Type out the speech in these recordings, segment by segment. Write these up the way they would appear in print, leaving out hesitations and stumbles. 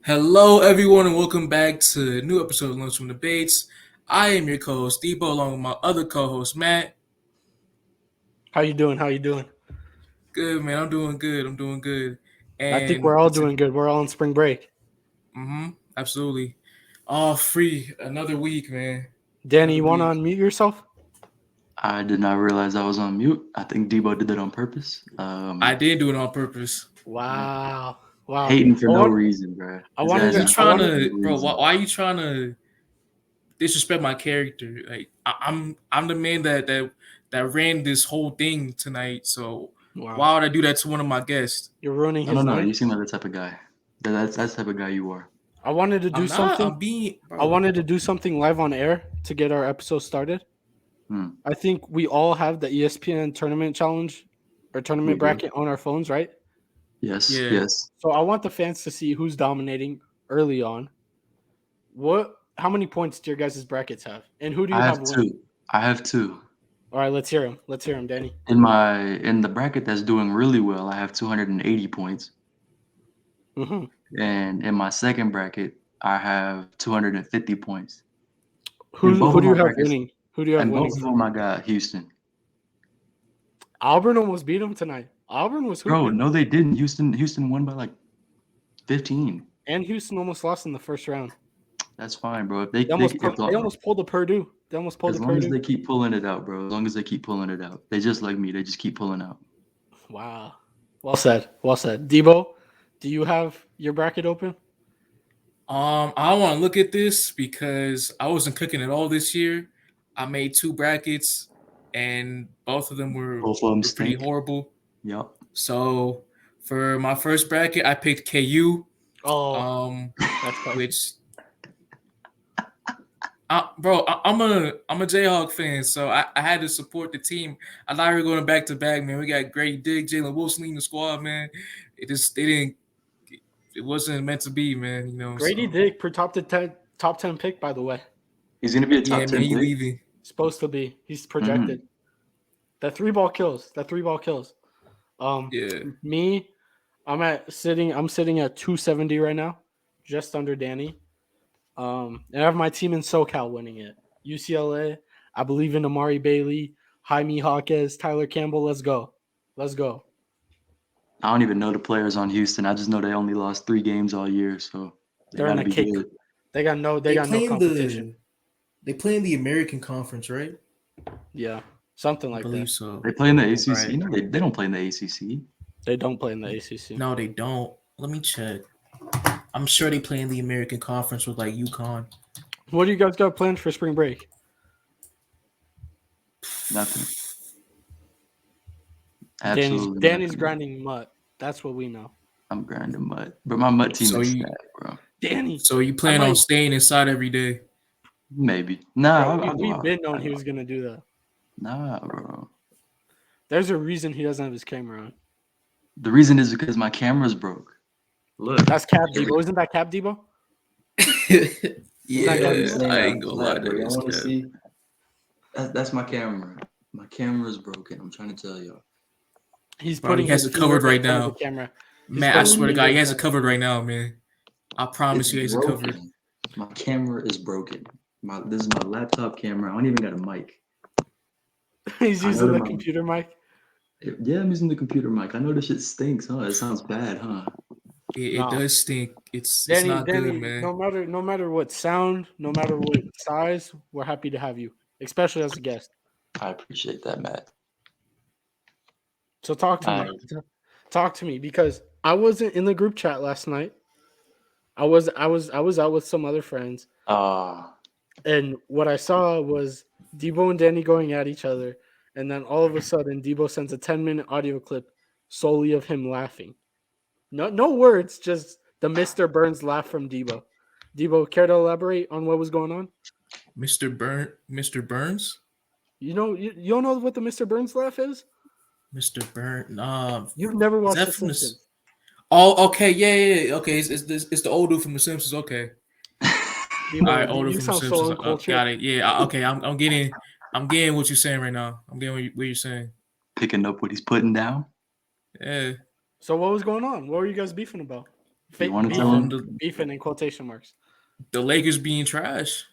Hello, everyone, and welcome back to a new episode of Lunch from Debates. I am your co-host Dibo, along with my other co-host Matt. How you doing? How you doing? Good, man. I'm doing good. I think we're And all doing good. We're all on spring break. absolutely, all free. Another week, man. Danny, Another you want to week. unmute yourself? I did not realize I was on mute. I think Debo did that on purpose. I did do it on purpose. Wow. Hating for no reason, bro. I wanted You to. trying to, bro? Why are you trying to disrespect my character? Like I'm the man that ran this whole thing tonight. So why would I do that to one of my guests? You're ruining his No. night. You seem like the type of guy. That's the type of guy you are. I wanted to do I'm not. something. I'm being. Bro. I wanted to do something live on air to get our episode started. I think we all have the ESPN tournament challenge or tournament bracket on our phones, right? Yes. Yeah. Yes. So I want the fans to see who's dominating early on. How many points do your guys' brackets have? And who do you have winning? Two. I have two. All right, let's hear him. Let's hear him, Danny. In the bracket that's doing really well, I have 280 points. And in my second bracket, I have 250 points. Who do you have winning? Who do you have winning? Both of them I got Houston. Auburn almost beat them tonight. Auburn was hooping. Bro, no, they didn't. Houston won by like 15. And Houston almost lost in the first round. That's fine, bro. If they almost pulled the Purdue. As long as they keep pulling it out, bro. As long as they keep pulling it out. They just like me. They just keep pulling out. Wow. Well said. Well said. Dibo, do you have your bracket open? I want to look at this because I wasn't cooking at all this year. I made two brackets, and both of them were pretty horrible. Yep. So for my first bracket, I picked KU. That's funny. Which, bro, I'm a Jayhawk fan, so I had to support the team. I thought we were going back to back, man. We got Grady Dick, Jalen Wilson in the squad, man. It wasn't meant to be, man. You know, Grady Dick per top 10 pick, by the way. He's gonna be a top 10 pick. Leaving. Supposed to be. He's projected. That three ball kills. Me, I'm sitting at 270 right now, just under Danny. And I have my team in SoCal winning it. UCLA. I believe in Amari Bailey, Jaime Jaquez, Tyler Campbell. Let's go. I don't even know the players on Houston. I just know they only lost 3 games all year, so they're in a kick. Good. They got no competition. They play in the American Conference, right? Yeah, something like that. So. They play in the ACC. Right. No, they don't play in the ACC. They don't play in the ACC. No, they don't. Let me check. I'm sure they play in the American Conference with like UConn. What do you guys got planned for spring break? Nothing. Danny's grinding mutt. That's what we know. I'm grinding mutt, but my mutt team is sad, bro. Danny. So you plan on staying inside every day? Maybe. Nah, bro, we've been knowing he was gonna do that. Nah, bro. There's a reason he doesn't have his camera on. The reason is because my camera's broke. Look, that's Cap Debo. Isn't that Cap Debo? Yeah, I ain't gonna lie to you. Want to see? That's my camera. My camera's broken. I'm trying to tell y'all. He has it covered right now. Camera. Man, I swear to God, he has it covered right now, man. I promise you, he has it covered. My camera is broken. This is my laptop camera. I don't even got a mic. He's using the computer mic. Yeah, I'm using the computer mic. I know this shit stinks, huh? It sounds bad, huh? It does stink. It's not good, man. No matter what sound, no matter what size, we're happy to have you, especially as a guest. I appreciate that, Matt. So talk to me because I wasn't in the group chat last night. I was out with some other friends. And what I saw was Dibo and Danny going at each other, and then all of a sudden Dibo sends a 10-minute audio clip solely of him laughing. No words, just the Mr. Burns laugh from Dibo. Dibo, care to elaborate on what was going on? Mr. Burns? You don't know what the Mr. Burns laugh is? Mr. Burns. You've never watched The Simpsons. Oh, okay, yeah. Okay, it's the old dude from The Simpsons. Okay. All right, old dude from The Simpsons. Got it. Yeah. Okay, I'm getting what you're saying right now. I'm getting what you're saying. Picking up what he's putting down. Yeah. So what was going on? What were you guys beefing about? You want to tell him? Beefing in quotation marks. The Lakers being trash.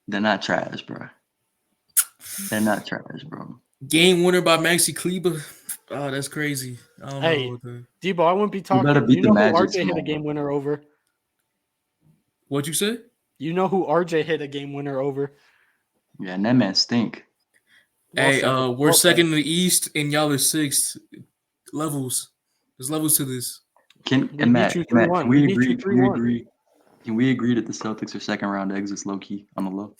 They're not trash, bro. They're not trash, bro. Game winner by Maxi Kleber. Oh, that's crazy. I don't know. Debo, I wouldn't be talking. You know who RJ hit a game winner over? What'd you say? You know who RJ hit a game winner over? Yeah, and that man stink. Hey, we're second in the East, and y'all are sixth. Levels. There's levels to this. Matt, can we agree? Can we agree that the Celtics are second round exits low key on the low?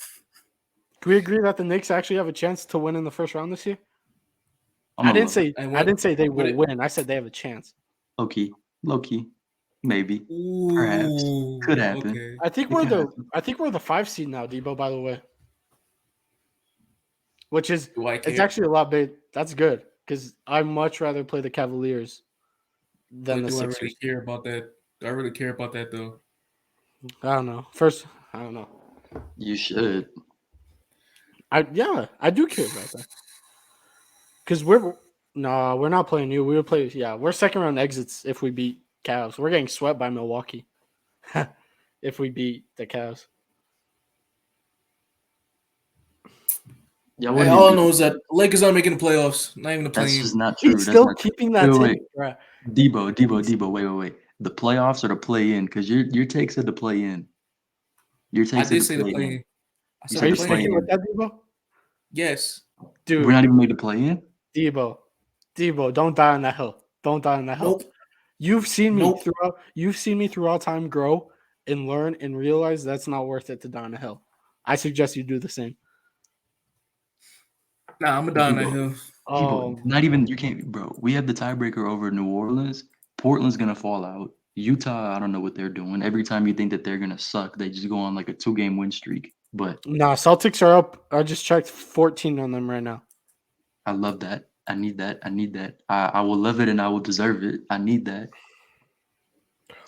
Can we agree that the Knicks actually have a chance to win in the first round this year? I didn't say they will win. I said they have a chance. Low key, maybe, perhaps, could happen. Okay. I think we're the 5 seed now, Debo. By the way, which is it's actually a lot big. That's good because I'd much rather play the Cavaliers than the Sixers. I really care about that. I really care about that though. I don't know. First, I don't know. You should. I do care about that. Because we're not playing you. We would play. Yeah, we're second round exits if we beat Cavs. We're getting swept by Milwaukee if we beat the Cavs. Yeah, all I know is that Lakers aren't making the playoffs. Not even the play-in. That's just not true. He's still keeping that take. Right. Debo. Wait. The playoffs or the play-in? Because your take said the play-in. Your take said the play-in. Are you sticking with that, Debo? Yes. Dude, we're not even made the play-in? Debo, don't die on that hill. Don't die on that hill. Nope. You've seen me throughout time grow and learn and realize that's not worth it to die on a hill. I suggest you do the same. Nah, I'm a die on that hill. Not even you can't, bro. We have the tiebreaker over New Orleans. Portland's gonna fall out. Utah, I don't know what they're doing. Every time you think that they're gonna suck, they just go on like a 2-game win streak. But Celtics are up. I just checked 14 on them right now. I love that. I need that. I will love it and I will deserve it. I need that.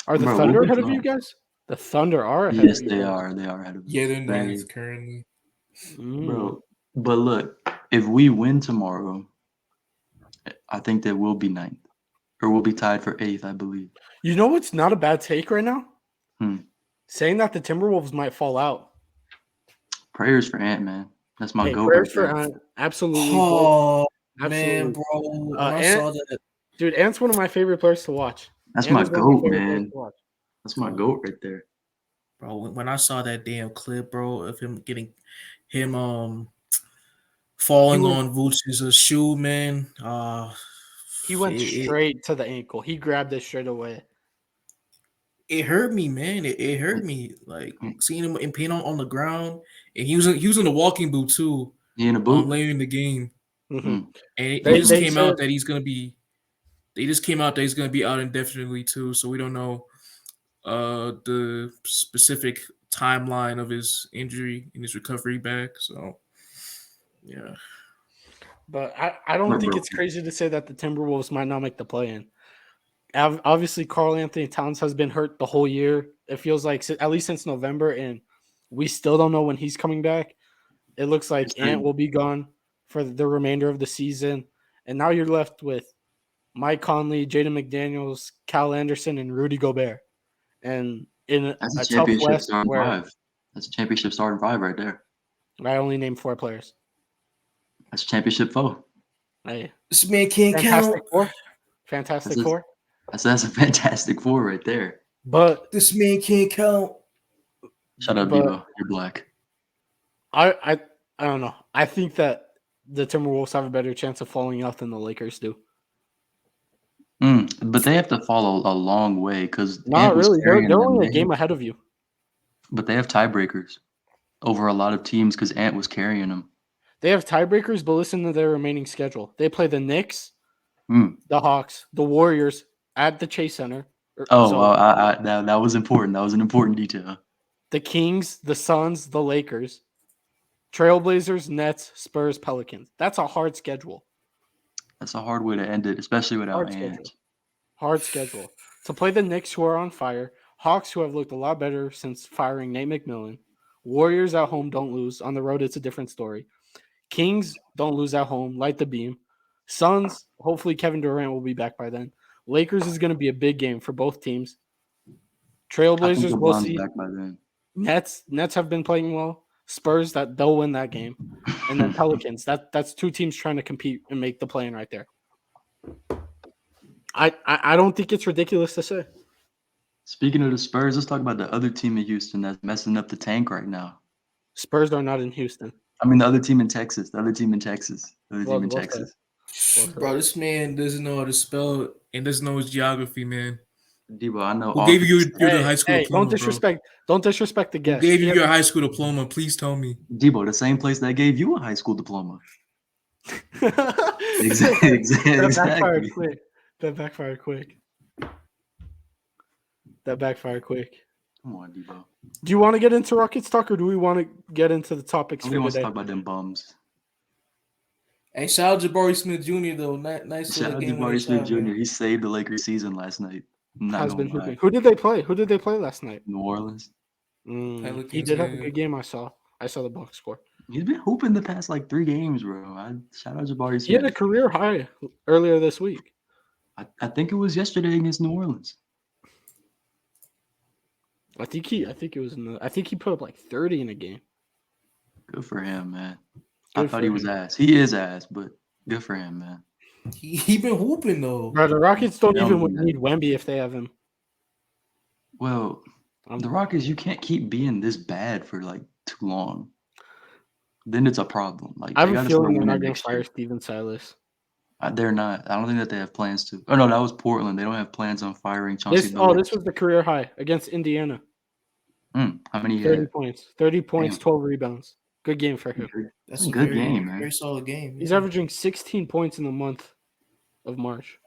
Are the Thunder ahead of you guys? The Thunder are ahead of you. Yes, they are. They are ahead of you. Yeah, they're ninth currently. Bro, but look, if we win tomorrow, I think that we'll be 9th. Or we'll be tied for 8th, I believe. You know what's not a bad take right now? Saying that the Timberwolves might fall out. Prayers for Ant, man. That's my goat. Prayers for Ant. Absolutely. Oh, man, bro. I saw that. Dude, Ant's one of my favorite players to watch. That's my goat, man. That's my goat right there. Bro, when I saw that damn clip, bro, of him falling on Vucevic's shoe, man. He went straight to the ankle. He grabbed it straight away. It hurt me, man. It hurt me. Like seeing him in pain on the ground, and he was in the walking boot too. In a boot later in the game, and it just came out that he's gonna be. They just came out that he's gonna be out indefinitely too. So we don't know the specific timeline of his injury and his recovery back. So yeah. But I don't think it's crazy to say that the Timberwolves might not make the play-in. Obviously, Karl Anthony Towns has been hurt the whole year. It feels like at least since November, and we still don't know when he's coming back. It looks like Ant will be gone for the remainder of the season. And now you're left with Mike Conley, Jaden McDaniels, Cal Anderson, and Rudy Gobert. And in a tough West where that's a championship starting 5 right there. I only named 4 players. That's championship 4. Hey, this man can't count. Fantastic Four. That's a fantastic 4 right there. But this man can't count. Shut up, Dibo. You're black. I don't know. I think that the Timberwolves have a better chance of falling out than the Lakers do. But they have to fall a long way because not really. They're only a game ahead of you. But they have tiebreakers over a lot of teams because Ant was carrying them. They have tiebreakers, but listen to their remaining schedule. They play the Knicks, the Hawks, the Warriors at the Chase Center. That was important. That was an important detail. The Kings, the Suns, the Lakers, Trailblazers, Nets, Spurs, Pelicans. That's a hard schedule. That's a hard way to end it, especially without Ant. Hard schedule. To play the Knicks, who are on fire, Hawks, who have looked a lot better since firing Nate McMillan, Warriors at home don't lose. On the road, it's a different story. Kings don't lose at home. Light the beam. Suns, hopefully Kevin Durant will be back by then. Lakers is going to be a big game for both teams. I think Trailblazers, we'll LeBron's see. back by then. Nets have been playing well. Spurs, that they'll win that game. And then Pelicans, that's two teams trying to compete and make the play-in right there. I don't think it's ridiculous to say. Speaking of the Spurs, let's talk about the other team in Houston that's messing up the tank right now. Spurs are not in Houston. I mean, the other team in Texas. Bro, this man doesn't know how to spell and doesn't know his geography, man. Dibo, I know. Who gave you your high school diploma? Don't disrespect the guest. Who gave you your high school diploma? Please tell me. Dibo, the same place that gave you a high school diploma. Exactly. That backfired quick. Come on, Dibo. Do you want to get into Rockets talk, or do we want to get into the topics for today? We want to talk about them bums. Hey, shout out Jabari Smith Jr. though. Nice shout out Jabari Smith Jr. Man. He saved the Lakers season last night. Has been hooping. Who did they play? last night? New Orleans. He did have a good game. I saw the box score. He's been hooping the past 3 games, bro. Shout out Jabari Smith. He had a career high earlier this week. I think it was yesterday against New Orleans. I think he put up 30 in a game. Good for him, man. I thought he was ass. He is ass, but good for him, man. He been hooping though. Bro, the Rockets don't even need Wemby if they have him. Well, the Rockets, you can't keep being this bad for too long. Then it's a problem. I have a feeling they're not going to fire Steven Silas. They're not. I don't think that they have plans to. Oh no, that was Portland. They don't have plans on firing Chauncey Billups. This was the career high against Indiana. How many? 30 points. 30 points, 12 rebounds. Good game for him. That's a good game, man. Very solid game. He's averaging 16 points in the month of March.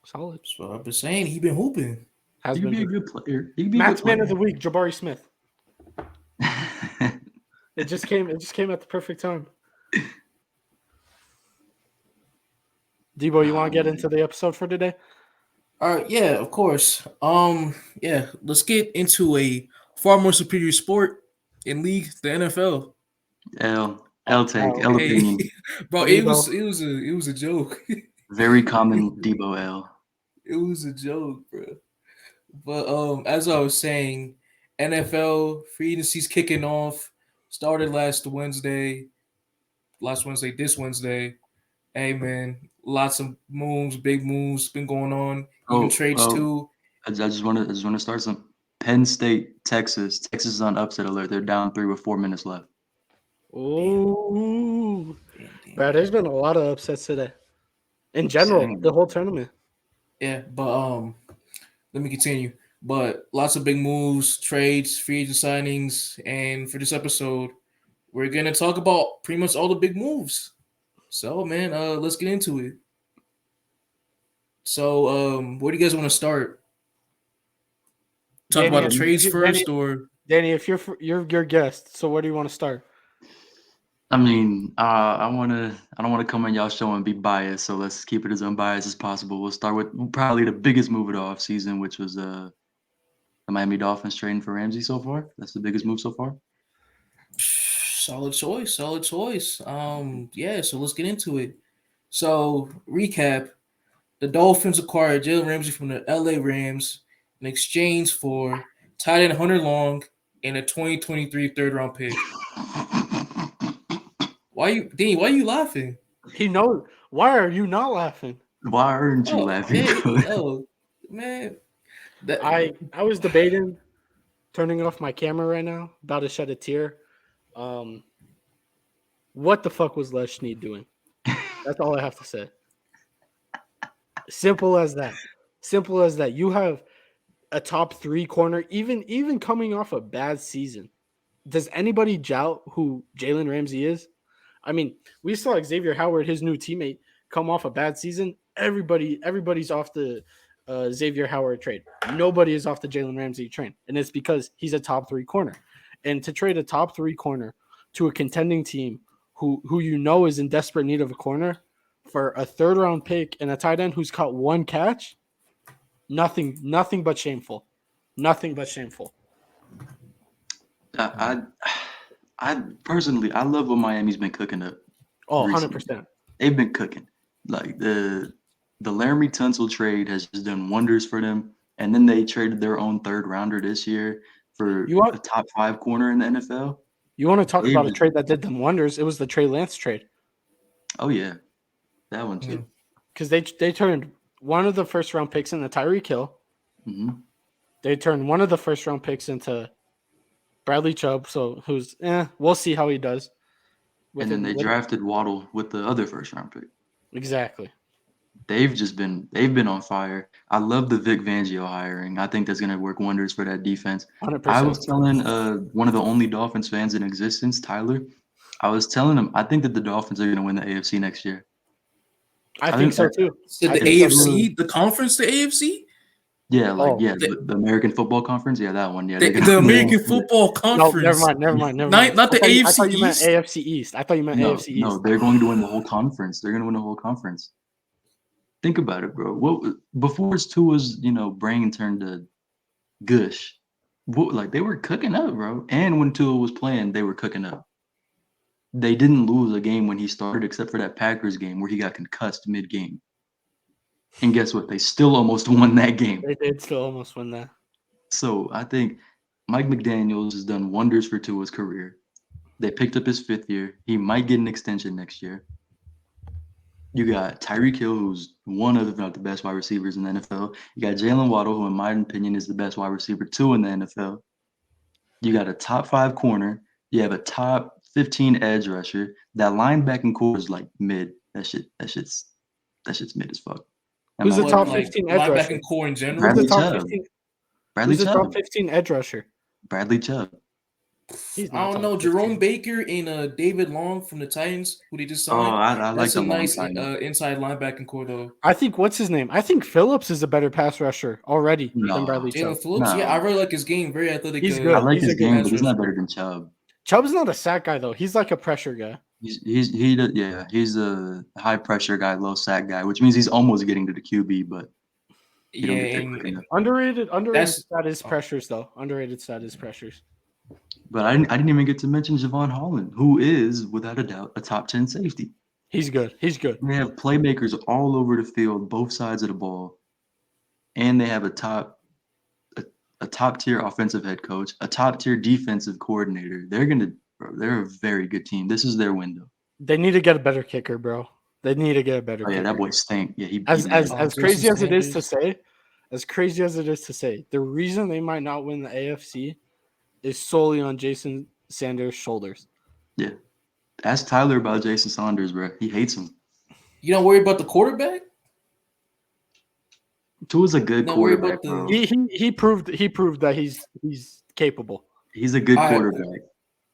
Solid. That's what I've been saying. He been hooping. He could be a good player. Matt's man of the week, Jabari Smith. It just came at the perfect time. Dibo, you want to get into the episode for today? All right, yeah, of course. Let's get into a far more superior sport in league, the NFL. L opinion. Bro, it was a joke. Very common Dibo L. It was a joke, bro. But as I was saying, NFL free agency's kicking off. Started this Wednesday. Hey man, lots of moves, big moves been going on. Even trades too. I just want to start some. Penn State, Texas. Texas is on upset alert. They're down 3 with 4 minutes left. Ooh, bro, there's been a lot of upsets today. In general, the whole tournament. Yeah, but let me continue. But lots of big moves, trades, free agent signings, and for this episode, we're gonna talk about pretty much all the big moves. So, man, let's get into it. So, where do you guys want to start? Talk about the trades first, or Danny? If you're your guest, so where do you want to start? I mean, I don't want to come on y'all show and be biased, so let's keep it as unbiased as possible. We'll start with probably the biggest move of the offseason, which was the Miami Dolphins trading for Ramsey so far. That's the biggest move so far. Solid choice. So let's get into it. So, recap. The Dolphins acquired Jalen Ramsey from the LA Rams in exchange for tight end Hunter Long and a 2023 third-round pick. Why are you laughing? He knows. Why are you not laughing? Why aren't you laughing? Man. I was debating turning off my camera right now, about to shed a tear. What the fuck was Les Snead doing? That's all I have to say. Simple as that. You have a top 3 corner, even coming off a bad season. Does anybody doubt who Jalen Ramsey is? I mean, we saw Xavier Howard, his new teammate, come off a bad season. Everybody's off the Xavier Howard trade. Nobody is off the Jalen Ramsey train, and it's because he's a top 3 corner. And to trade a top 3 corner to a contending team who you know is in desperate need of a corner for a third-round pick and a tight end who's caught 1 catch, nothing but shameful. Nothing but shameful. I personally, I love what Miami's been cooking up. Oh, recently. 100%. They've been cooking. Like the the Laramie Tunsil trade has just done wonders for them. And then they traded their own third rounder this year for a top 5 corner in the NFL. You want to talk about a trade that did them wonders? It was the Trey Lance trade. Oh yeah, that one too. Because they turned one of the first round picks into Tyreek Hill. Mm-hmm. They turned one of the first round picks into Bradley Chubb. So we'll see how he does. And then they drafted Waddle with the other first round pick. Exactly. They've been on fire. I love the Vic Fangio hiring. I think that's going to work wonders for that defense. 100%. I was telling one of the only Dolphins fans in existence, Tyler, I was telling him I think that the Dolphins are going to win the AFC next year. I think so too. So the AFC, the conference, the AFC? Yeah, the American Football Conference. Yeah, that one. Yeah, the American Football Conference. No, never mind. Not the AFC. I thought you meant AFC East. AFC East. No, they're going to win the whole conference. They're going to win the whole conference. Think about it, bro. Before Tua's brain turned to gush, they were cooking up, bro. And when Tua was playing, they were cooking up. They didn't lose a game when he started, except for that Packers game where he got concussed mid-game. And guess what? They still almost won that game. They did still almost win that. So I think Mike McDaniels has done wonders for Tua's career. They picked up his 5th year. He might get an extension next year. You got Tyreek Hill, who's one of, if not the best wide receivers in the NFL. You got Jalen Waddle, who in my opinion is the best wide receiver too in the NFL. You got a top 5 corner. You have a top 15 edge rusher. That linebacking core is like mid. That shit's mid as fuck. Who's the top 15 edge rusher? Linebacking core in general. Bradley Chubb. Who's the top 15 edge rusher? Bradley Chubb. I don't know. Jerome Baker and David Long from the Titans, who they just signed. I like a nice inside linebacking core, though. I think what's his name? I think Phillips is a better pass rusher already than Bradley Chubb. Jalen Phillips, yeah, I really like his game. Very athletic. He's good. I like his game, but he's not better than Chubb. Chubb's not a sack guy though. He's like a pressure guy. He's a high pressure guy, low sack guy, which means he's almost getting to the QB, but underrated stat is pressures though. Underrated stat is pressures. But I didn't even get to mention Javon Holland, who is without a doubt a top 10 safety. He's good. They have playmakers all over the field, both sides of the ball, and they have a top tier offensive head coach, a top tier defensive coordinator. They're a very good team. This is their window. They need to get a better kicker, bro. They need to get a better kicker. Yeah, that boy stink. Yeah, as crazy as it is to say, the reason they might not win the AFC is solely on Jason Sanders' shoulders. Yeah. Ask Tyler about Jason Sanders, bro. He hates him. You don't worry about the quarterback? Tua's a good quarterback, bro. He proved that he's capable. He's a good quarterback.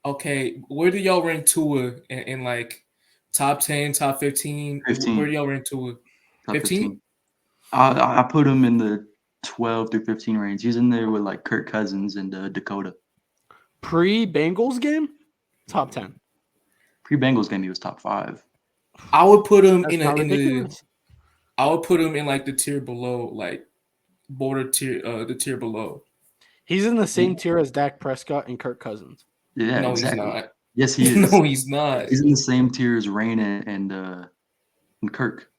Okay, where do y'all rank Tua in like top 10, top 15? 15. Where do y'all rank Tua? 15? I put him in the 12 through 15 range. He's in there with like Kirk Cousins and Dakota. Pre-Bengals game, top 10. Pre-Bengals game, he was top 5. I would put him I would put him in like the tier below, like border tier, the tier below. He's in the same tier as Dak Prescott and Kirk Cousins. Yeah, no, exactly. He's not. Yes, he is. No, he's not. He's in the same tier as Rain and Kirk.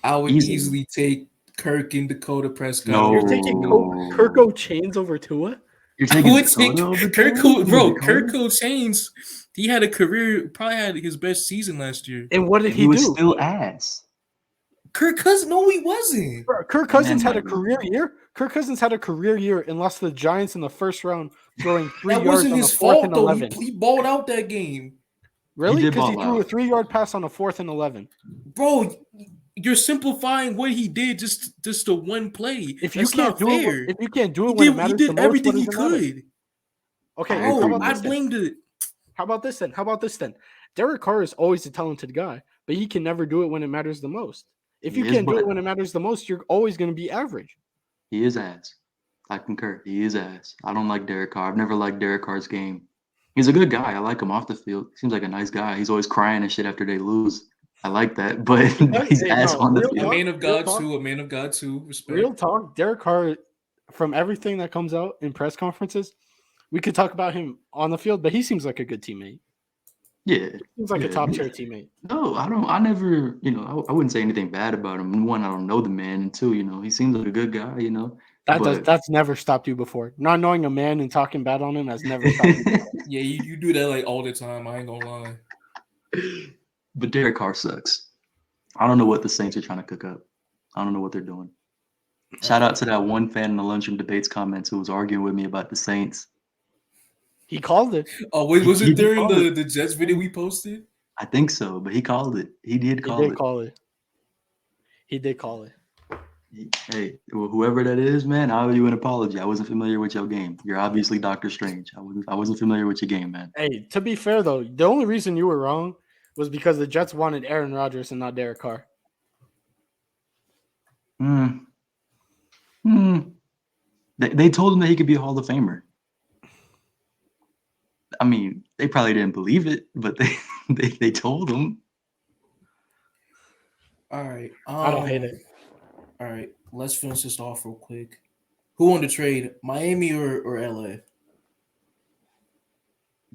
I would easily take Kirk and Dakota Prescott. No. You're taking Kirk O'Chains over Tua? You're taking Kirk O'Chains. He had a career, probably had his best season last year. And what did he do? He was still ass. Kirk Cousins, no, he wasn't. Kirk Cousins had a career year. Kirk Cousins had a career year and lost to the Giants in the first round, throwing 3 yards wasn't on his a 4th fault, and though. 11. He balled out that game. Really? Because he threw a 3-yard pass on a 4th and 11. Bro, you're simplifying what he did just to one play. If you can't do it when it matters, he did everything he could. Okay, I blamed it. How about this then? Derek Carr is always a talented guy, but he can never do it when it matters the most. If you can't do it when it matters the most, you're always going to be average. He is ass. I concur. He is ass. I don't like Derek Carr. I've never liked Derek Carr's game. He's a good guy. I like him off the field. Seems like a nice guy. He's always crying and shit after they lose. I like that, but he's ass on the field. A man of God too. Respect. Real talk. Derek Carr, from everything that comes out in press conferences, we could talk about him on the field, but he seems like a good teammate. Yeah. Seems like a top tier teammate. No, I never, I wouldn't say anything bad about him. One, I don't know the man, and two, he seems like a good guy, That's never stopped you before. Not knowing a man and talking bad on him has never stopped you before. Yeah, you do that like all the time. I ain't gonna lie. But Derek Carr sucks. I don't know what the Saints are trying to cook up. I don't know what they're doing. Shout out to that one fan in the lunchroom debates comments who was arguing with me about the Saints. He called it. Oh, wait, was it during the Jets video we posted? I think so, but he called it. He did call it. He did call it. Hey, whoever that is, man, I owe you an apology. I wasn't familiar with your game. You're obviously Doctor Strange. I wasn't familiar with your game, man. Hey, to be fair though, the only reason you were wrong was because the Jets wanted Aaron Rodgers and not Derek Carr. They told him that he could be a Hall of Famer. I mean, they probably didn't believe it, but they told him. All right. I don't hate it. All right, let's finish this off real quick. Who won the trade, Miami or LA?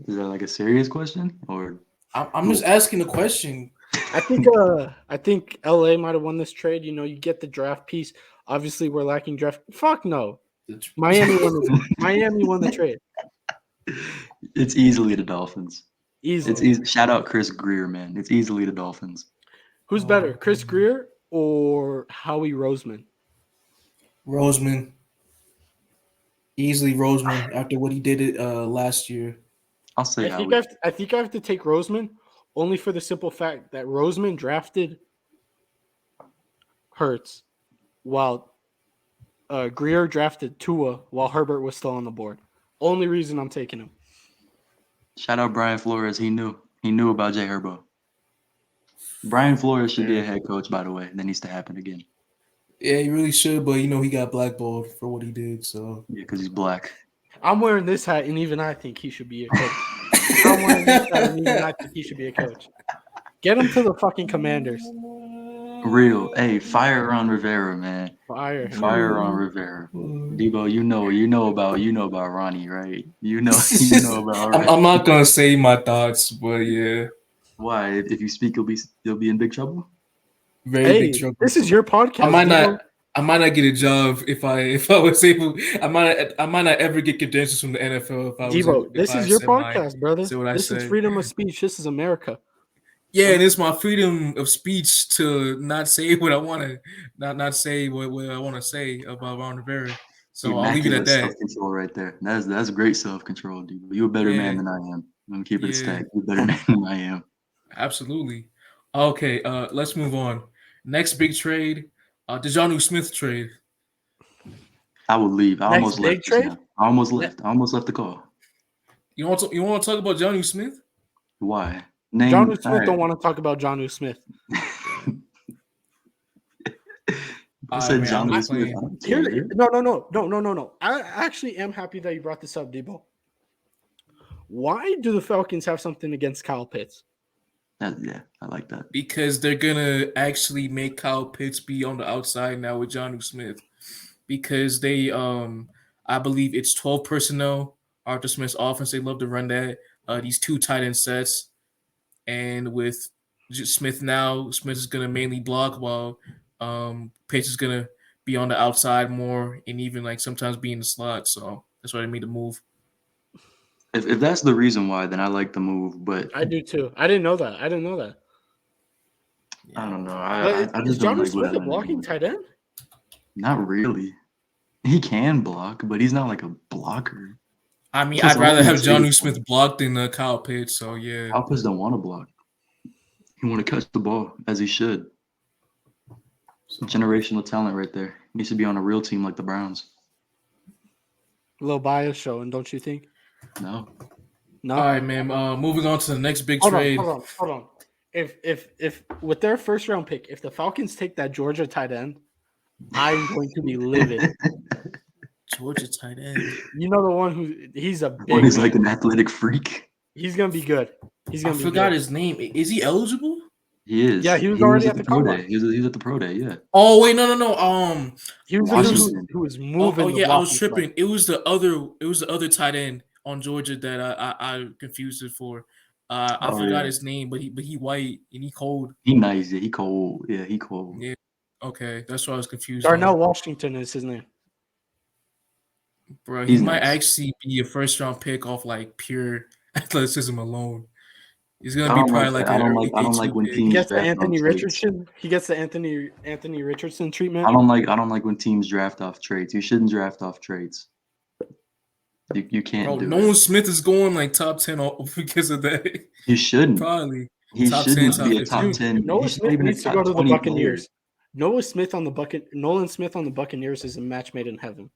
Is that like a serious question, or I'm just asking the question? I think LA might have won this trade. You get the draft piece. Obviously, we're lacking draft. Fuck no. Miami won the trade. It's easily the Dolphins. Easily. It's easy. Shout out Chris Greer, man. It's easily the Dolphins. Who's better, Chris Greer or Howie Roseman? Roseman. Easily Roseman after what he did last year. I'll say I think I have to take Roseman only for the simple fact that Roseman drafted Hurts while Greer drafted Tua while Herbert was still on the board. Only reason I'm taking him. Shout out Brian Flores. He knew about Jay Herbo. Brian Flores should be a head coach, by the way. That needs to happen again. Yeah, he really should, but he got blackballed for what he did. So yeah, because he's black. I'm wearing this hat, and even I think he should be a coach. I'm wearing this hat, and even I think he should be a coach. Get him to the fucking Commanders. Real, hey, fire on Rivera, man. Fire on Rivera. Dibo, you know about Ronnie, right? You know about. Ronnie. I'm not gonna say my thoughts, but yeah. Why? If you speak, you'll be in big trouble. Very big trouble. This is your podcast. I might not get a job if I was able. I might not ever get credentials from the NFL if I was. Dibo, this is your podcast, brother. This is freedom of speech. This is America. Yeah, and it's my freedom of speech to not say what I want to, not say what I want to say about Ron Rivera. So I'll leave it at that. Self-control right there. That's great self-control, Dibo. You're a better man than I am. I'm gonna keep it a stack. You're a better man than I am. Absolutely. Okay, let's move on. Next big trade, the Jonnu Smith trade. I will leave. I almost left. Trade? I almost left. I almost left the call. You want to talk about Jonnu Smith? Why? Jonnu Smith don't want to talk about Jonnu Smith. I said Jonnu Smith. No. I actually am happy that you brought this up, Debo. Why do the Falcons have something against Kyle Pitts? Yeah, I like that. Because they're gonna actually make Kyle Pitts be on the outside now with Jonnu Smith. Because they, I believe it's 12 personnel. Arthur Smith's offense, they love to run that. These two tight end sets. And with Smith now, Smith is going to mainly block while Pitts is going to be on the outside more and even like sometimes be in the slot. So that's why they made the move. If that's the reason why, then I like the move. But I do too. I didn't know that. I don't know. Is Jonnu Smith a blocking tight end? Not really. He can block, but he's not like a blocker. I mean, I'd rather have Jonnu Smith blocked than Kyle Pitts. So yeah, Kyle Pitts don't want to block. He want to catch the ball as he should. Generational talent right there. He needs to be on a real team like the Browns. A little bias showing, don't you think? No. All right, man. Moving on to the next big trade. Hold on. If with their first round pick, if the Falcons take that Georgia tight end, I'm going to be livid. Georgia tight end. You know the one he's a big. One is like an athletic freak. He's gonna be good. I forgot his name. Is he eligible? He is. Yeah, he was already at the pro day. He was at the pro day. Yeah. Oh wait, no. He was who was moving. Oh yeah, I was tripping. It was the other tight end on Georgia that I confused it for. I forgot his name, but he white and he cold. He nice. Yeah, he cold. Yeah, he cold. Yeah. Okay, that's why I was confused. Darnell Washington is his name. Bro, he might actually be a first round pick off like pure athleticism alone. He's gonna be probably like I don't like when teams he gets the Anthony Richardson. He gets the Anthony Richardson treatment. I don't like when teams draft off traits. You shouldn't draft off traits. You can't. Bro, do Nolan it. Smith is going like top 10 because of that. He shouldn't. Probably. He top shouldn't 10, be a top 10. Nolan Smith needs to go to the Buccaneers. Player. Nolan Smith on the Buccaneers is a match made in heaven.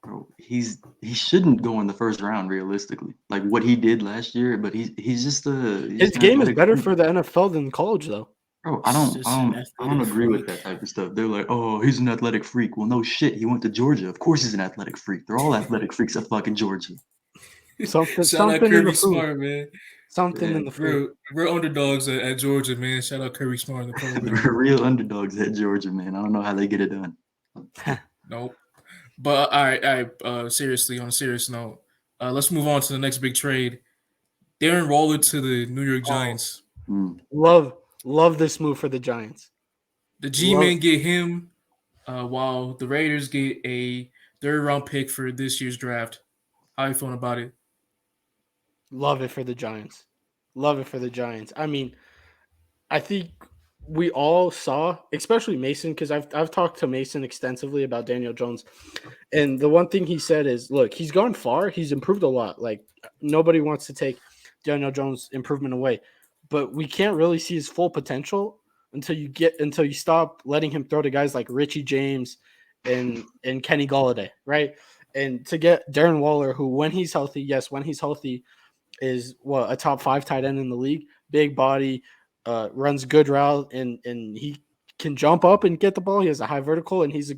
Bro, he shouldn't go in the first round realistically. Like what he did last year, but he's just his game is better for the NFL than college though. Bro, I don't agree with that type of stuff. They're like, oh, he's an athletic freak. Well, no shit. He went to Georgia. Of course he's an athletic freak. They're all athletic freaks at fucking Georgia. Something in the Smart, man. Something in the food. We're underdogs at Georgia, man. Shout out Kirby Smart in the program. We're real underdogs at Georgia, man. I don't know how they get it done. Nope. But all right. Seriously, on a serious note, let's move on to the next big trade. Darren Waller to the New York Giants. Love this move for the Giants. The G-Men get him, while the Raiders get a third-round pick for this year's draft. How you feeling about it? Love it for the Giants. I mean, I think we all saw, especially Mason, because I've talked to Mason extensively about Daniel Jones, and the one thing he said is, look, he's gone far. He's improved a lot. Like nobody wants to take Daniel Jones' improvement away, but we can't really see his full potential until you stop letting him throw to guys like Richie James and Kenny Golladay, right? And to get Darren Waller, who when he's healthy, is a top 5 tight end in the league, big body, runs good route, and he can jump up and get the ball. He has a high vertical, and he's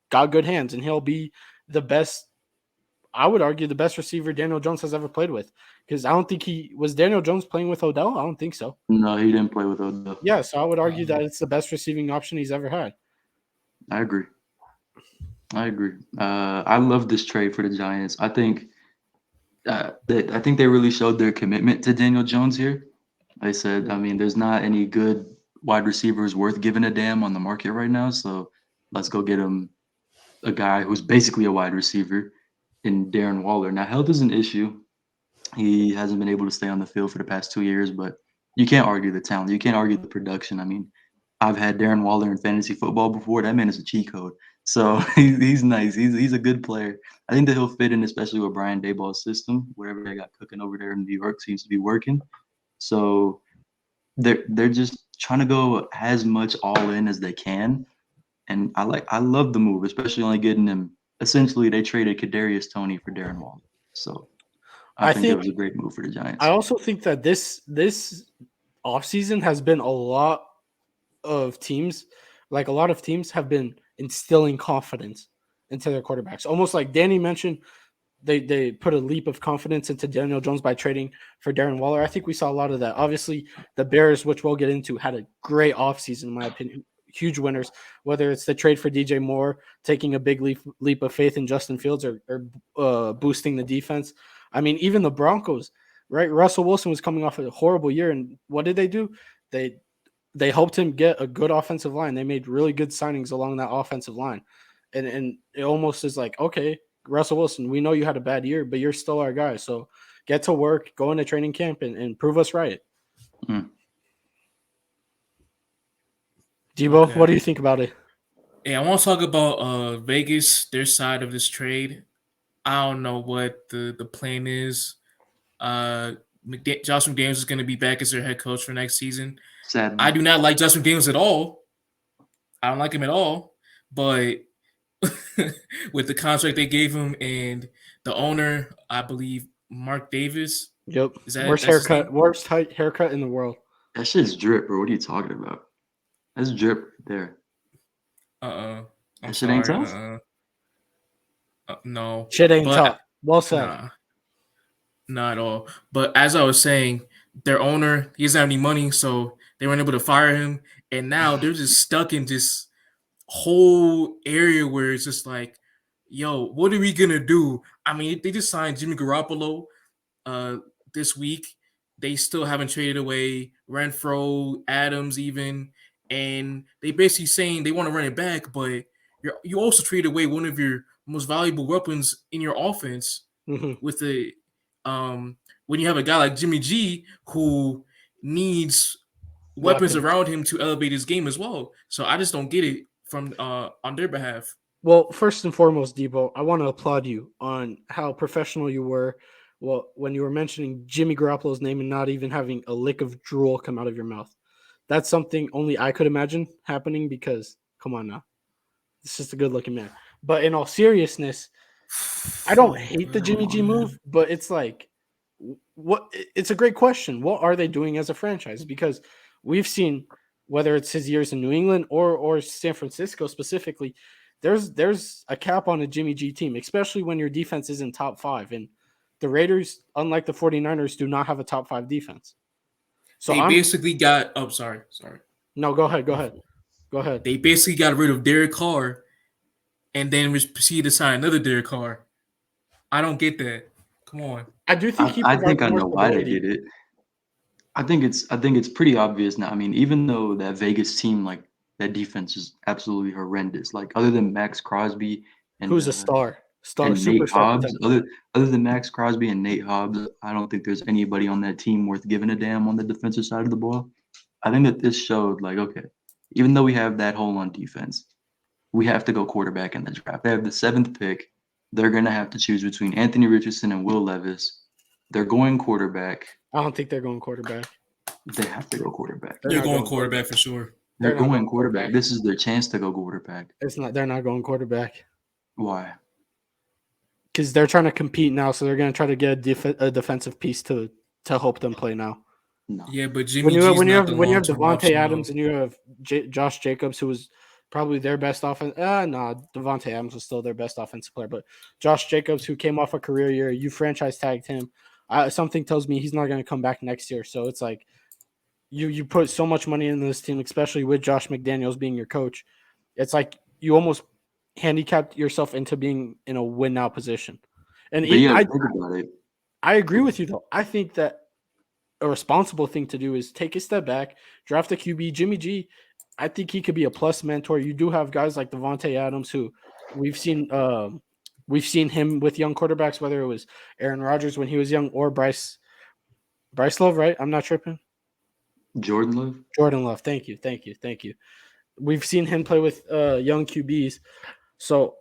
got good hands, and he'll be the best. I would argue the best receiver Daniel Jones has ever played with, because I don't think was Daniel Jones playing with Odell. I don't think so. No, he didn't play with Odell. Yeah, so I would argue that it's the best receiving option he's ever had. I agree. I love this trade for the Giants. I think they really showed their commitment to Daniel Jones here. They said, I mean, there's not any good wide receivers worth giving a damn on the market right now, so let's go get him a guy who's basically a wide receiver in Darren Waller. Now, health is an issue. He hasn't been able to stay on the field for the past 2 years, but you can't argue the talent. You can't argue the production. I mean, I've had Darren Waller in fantasy football before. That man is a cheat code. So he's nice. He's a good player. I think that he'll fit in, especially with Brian Daboll's system. Whatever they got cooking over there in New York seems to be working. So they're just trying to go as much all in as they can. And I love the move, especially only getting him. Essentially, they traded Kadarius Toney for Darren Waller. So I think it was a great move for the Giants. I also think that this offseason has been a lot of teams have been instilling confidence into their quarterbacks. Almost like Danny mentioned, they put a leap of confidence into Daniel Jones by trading for Darren Waller. I think we saw a lot of that. Obviously, the Bears, which we'll get into, had a great offseason, in my opinion. Huge winners, whether it's the trade for DJ Moore, taking a big leap of faith in Justin Fields, or boosting the defense. I mean, even the Broncos, right? Russell Wilson was coming off a horrible year, and what did they do? They helped him get a good offensive line. They made really good signings along that offensive line. And it almost is like, okay, Russell Wilson, we know you had a bad year, but you're still our guy. So get to work, go into training camp, and prove us right. Dibo, okay. What do you think about it? Yeah, I want to talk about Vegas, their side of this trade. I don't know what the plan is. Josh McDaniels is going to be back as their head coach for next season. Sadly. I do not like Josh McDaniels at all. I don't like him at all. But with the contract they gave him and the owner, I believe Mark Davis. Yep. Worst haircut in the world. That shit's drip, bro. What are you talking about? That's drip there. That shit ain't tough? No. Shit ain't tough. Well said. Not at all. But as I was saying, their owner, he doesn't have any money, so they weren't able to fire him. And now they're just stuck in this whole area where it's just like, yo, what are we going to do? I mean, they just signed Jimmy Garoppolo this week. they still haven't traded away Renfro, Adams, even, and they basically saying they want to run it back, but you also traded away one of your most valuable weapons in your offense with the when you have a guy like Jimmy G who needs weapons around him to elevate his game as well. So I just don't get it from on their behalf. Well, first and foremost, Dibo, I want to applaud you on how professional you were. Well, when you were mentioning Jimmy Garoppolo's name and not even having a lick of drool come out of your mouth. That's something only I could imagine happening because, come on now, it's just a good-looking man. But in all seriousness, I don't hate the Jimmy G move, but it's like, what? It's a great question. What are they doing as a franchise? Because we've seen, whether it's his years in New England or San Francisco specifically, there's a cap on a Jimmy G team, especially when your defense is in top 5. And the Raiders, unlike the 49ers, do not have a top 5 defense. So they basically got sorry. No, go ahead. They basically got rid of Derek Carr and then proceeded to sign another Derek Carr. I don't get that. Come on. I do think I think I know why they did it. I think it's pretty obvious now. I mean, even though that Vegas team, like, that defense is absolutely horrendous. Like, other than Max Crosby and who's a star and Nate Hobbs, other than Max Crosby and Nate Hobbs, I don't think there's anybody on that team worth giving a damn on the defensive side of the ball. I think that this showed, like, okay, even though we have that hole on defense, we have to go quarterback in the draft. They have the 7th pick. They're going to have to choose between Anthony Richardson and Will Levis. They're going quarterback. I don't think they're going quarterback. They have to go quarterback. They're going quarterback for sure. They're going quarterback. This is their chance to go quarterback. They're not going quarterback. Why? Because they're trying to compete now, so they're going to try to get a defensive piece to help them play now. No. Yeah, but Jimmy when you have Devontae Adams and you have Josh Jacobs, who was probably their best offense. Devontae Adams was still their best offensive player, but Josh Jacobs, who came off a career year, you franchise tagged him. Something tells me he's not going to come back next year. So it's like you put so much money into this team, especially with Josh McDaniels being your coach. It's like you almost handicapped yourself into being in a win now position. And I agree with you though. I think that a responsible thing to do is take a step back, draft a QB. Jimmy G, I think he could be a plus mentor. You do have guys like Devontae Adams, who we've seen him with young quarterbacks, whether it was Aaron Rodgers when he was young or Bryce Love, right? I'm not tripping. Jordan Love. Thank you. We've seen him play with young QBs, so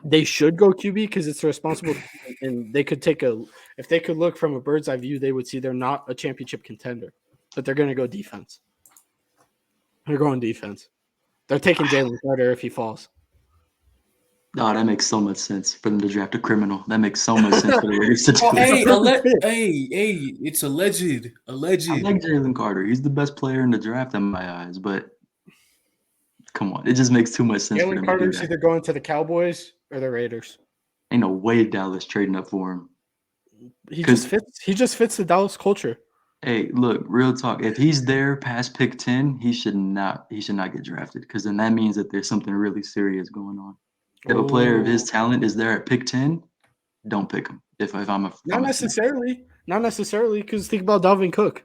they should go QB because it's responsible, and they could if they could look from a bird's eye view, they would see they're not a championship contender, but they're going to go defense. They're going defense. They're taking Jalen Carter if he falls. No, that makes so much sense for them to draft a criminal. That makes so much sense for the Raiders to do. It's alleged. I like Jalen Carter. He's the best player in the draft in my eyes, but come on, it just makes too much sense for them Carter's to do that. Either going to the Cowboys or the Raiders. Ain't no way Dallas trading up for him. He just fits the Dallas culture. Hey, look, real talk. If he's there past pick 10, he should not get drafted, because then that means that there's something really serious going on. If a player of his talent is there at pick 10, don't pick him. Not necessarily, because think about Dalvin Cook.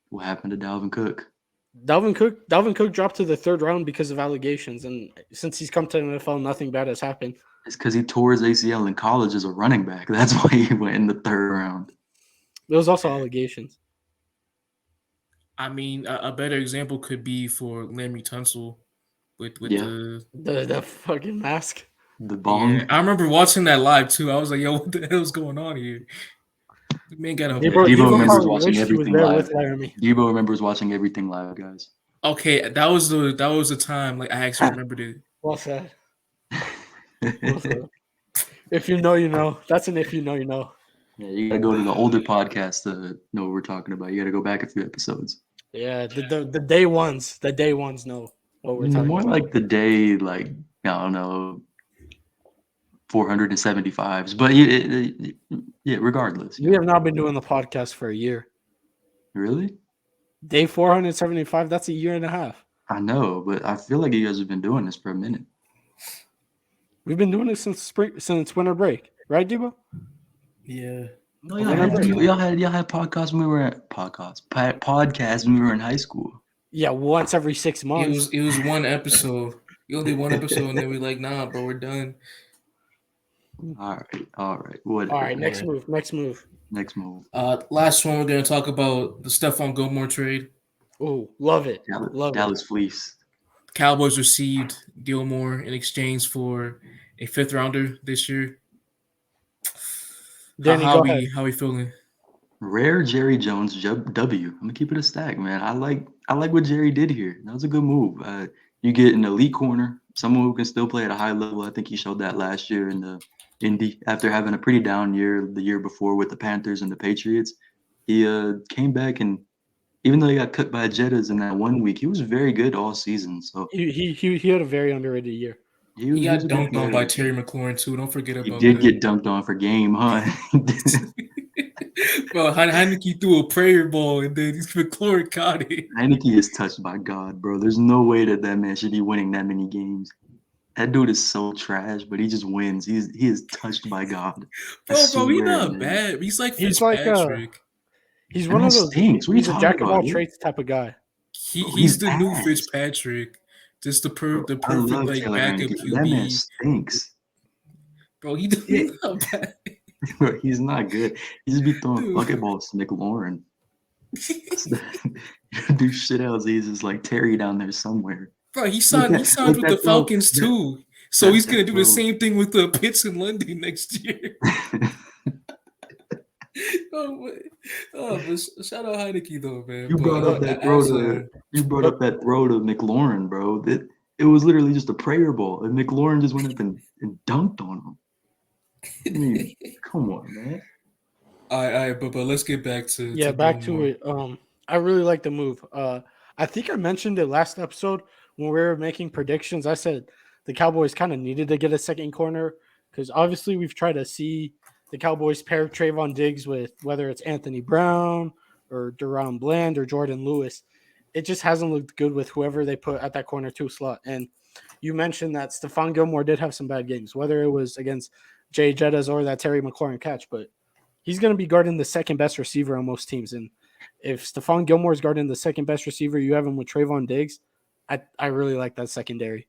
What happened to Dalvin Cook? Dalvin Cook dropped to the 3rd round because of allegations, and since he's come to the NFL, nothing bad has happened. It's because he tore his ACL in college as a running back. That's why he went in the 3rd round. There was also allegations. I mean, a better example could be for Laremy Tunsil with the fucking mask. The bong. Yeah, I remember watching that live too. I was like, yo, what the hell's going on here? The man got a Debo remembers watching everything live. Debo remembers watching everything live, guys. Okay, that was the time, like, I actually remembered it. Well said. If you know, you know. That's an if you know, you know. Yeah, you gotta go to the older podcast to know what we're talking about. You gotta go back a few episodes. Yeah, the day ones know what we're talking about. More like the day, like, I don't know, 475s. But yeah, regardless. We have not been doing the podcast for a year. Really? Day 475, that's a year and a half. I know, but I feel like you guys have been doing this for a minute. We've been doing it since winter break. Right, Dibo? Yeah. No, y'all had podcasts when we were at podcasts when we were in high school. Yeah, once every 6 months. It was one episode. You only did one episode, and then we like, nah, bro, we're done. All right. Whatever. All right, next move. Last one, we're gonna talk about the Stephon Gilmore trade. Oh, love it. Dallas Fleece. Cowboys received Gilmore in exchange for a 5th rounder this year. Danny, how we feeling? Rare Jerry Jones W. I'm gonna keep it a stack, man. I like what Jerry did here. That was a good move. You get an elite corner, someone who can still play at a high level. I think he showed that last year in the Indy after having a pretty down year the year before with the Panthers and the Patriots. He came back, and even though he got cut by Jettas in that 1 week, he was very good all season. So he had a very underrated year. He got dunked on by Terry McLaurin too. Don't forget about that. He did get dunked on for game, huh? Bro, Heineke threw a prayer ball and then McLaurin caught it. Heineke is touched by God, bro. There's no way that man should be winning that many games. That dude is so trash, but he just wins. He is touched by God. Bro, he's not bad. He's like Fitzpatrick. He's one of those. Stinks. He's a jack of all trades type of guy. He's the new Fitzpatrick. Just the perfect like backup QB. That man stinks. Bro, he's not bad. Bro, he's not good. He just be throwing bucket balls to McLaurin. Do shit else. He's just like Terry down there somewhere. Bro, he signed with the Falcons too. So he's gonna do the same thing with the Pitts in London next year. But shout out Heineke though, man. You brought up that throw to McLaurin, bro. It was literally just a prayer ball, and McLaurin just went up and dunked on him. I mean, come on, man. All right, but let's get back to it. I really like the move. I think I mentioned it last episode when we were making predictions. I said the Cowboys kind of needed to get a second corner because obviously we've tried to see the Cowboys pair Trayvon Diggs with whether it's Anthony Brown or Deron Bland or Jordan Lewis. It just hasn't looked good with whoever they put at that corner 2 slot. And you mentioned that Stephon Gilmore did have some bad games, whether it was against Jay Jettas or that Terry McLaurin catch, but he's going to be guarding the second best receiver on most teams. And if Stephon Gilmore is guarding the second best receiver, you have him with Trayvon Diggs. I really like that secondary.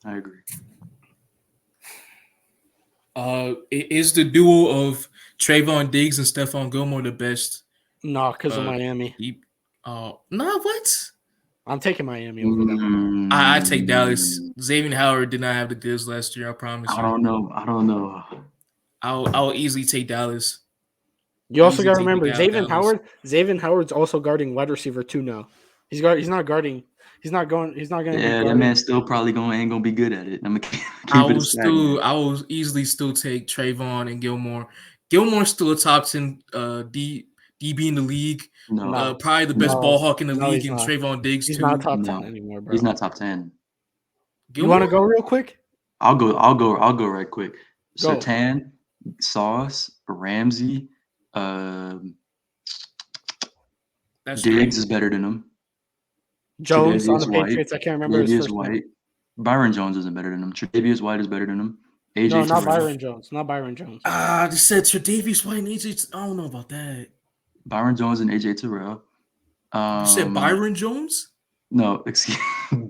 I agree. Is the duo of Trayvon Diggs and Stephon Gilmore the best? No, because of Miami. What? I'm taking Miami over them. I take Dallas. Xavier Howard did not have the goods last year. I promise. I don't know. I'll easily take Dallas. You also got to remember Xavier Howard's also guarding wide receiver 2 now. He's not going. Yeah, that man still probably ain't gonna be good at it. I will easily still take Trayvon and Gilmore. Gilmore's still a top 10 DB in the league. No, probably the best ball hawk in the league, and Trayvon Diggs he's too. Not top 10 anymore, bro. He's not top 10. You want to go real quick? I'll go right quick. Surtain, Sauce, Ramsey, Diggs is better than him. Jones on the Patriots. I can't remember his first name. Byron Jones isn't better than him. Tre'Davious White is better than him. Not Byron Jones. Not Byron Jones. I just said Tre'Davious White and AJ. I don't know about that. Byron Jones and AJ Terrell. You said Byron Jones? No, excuse me.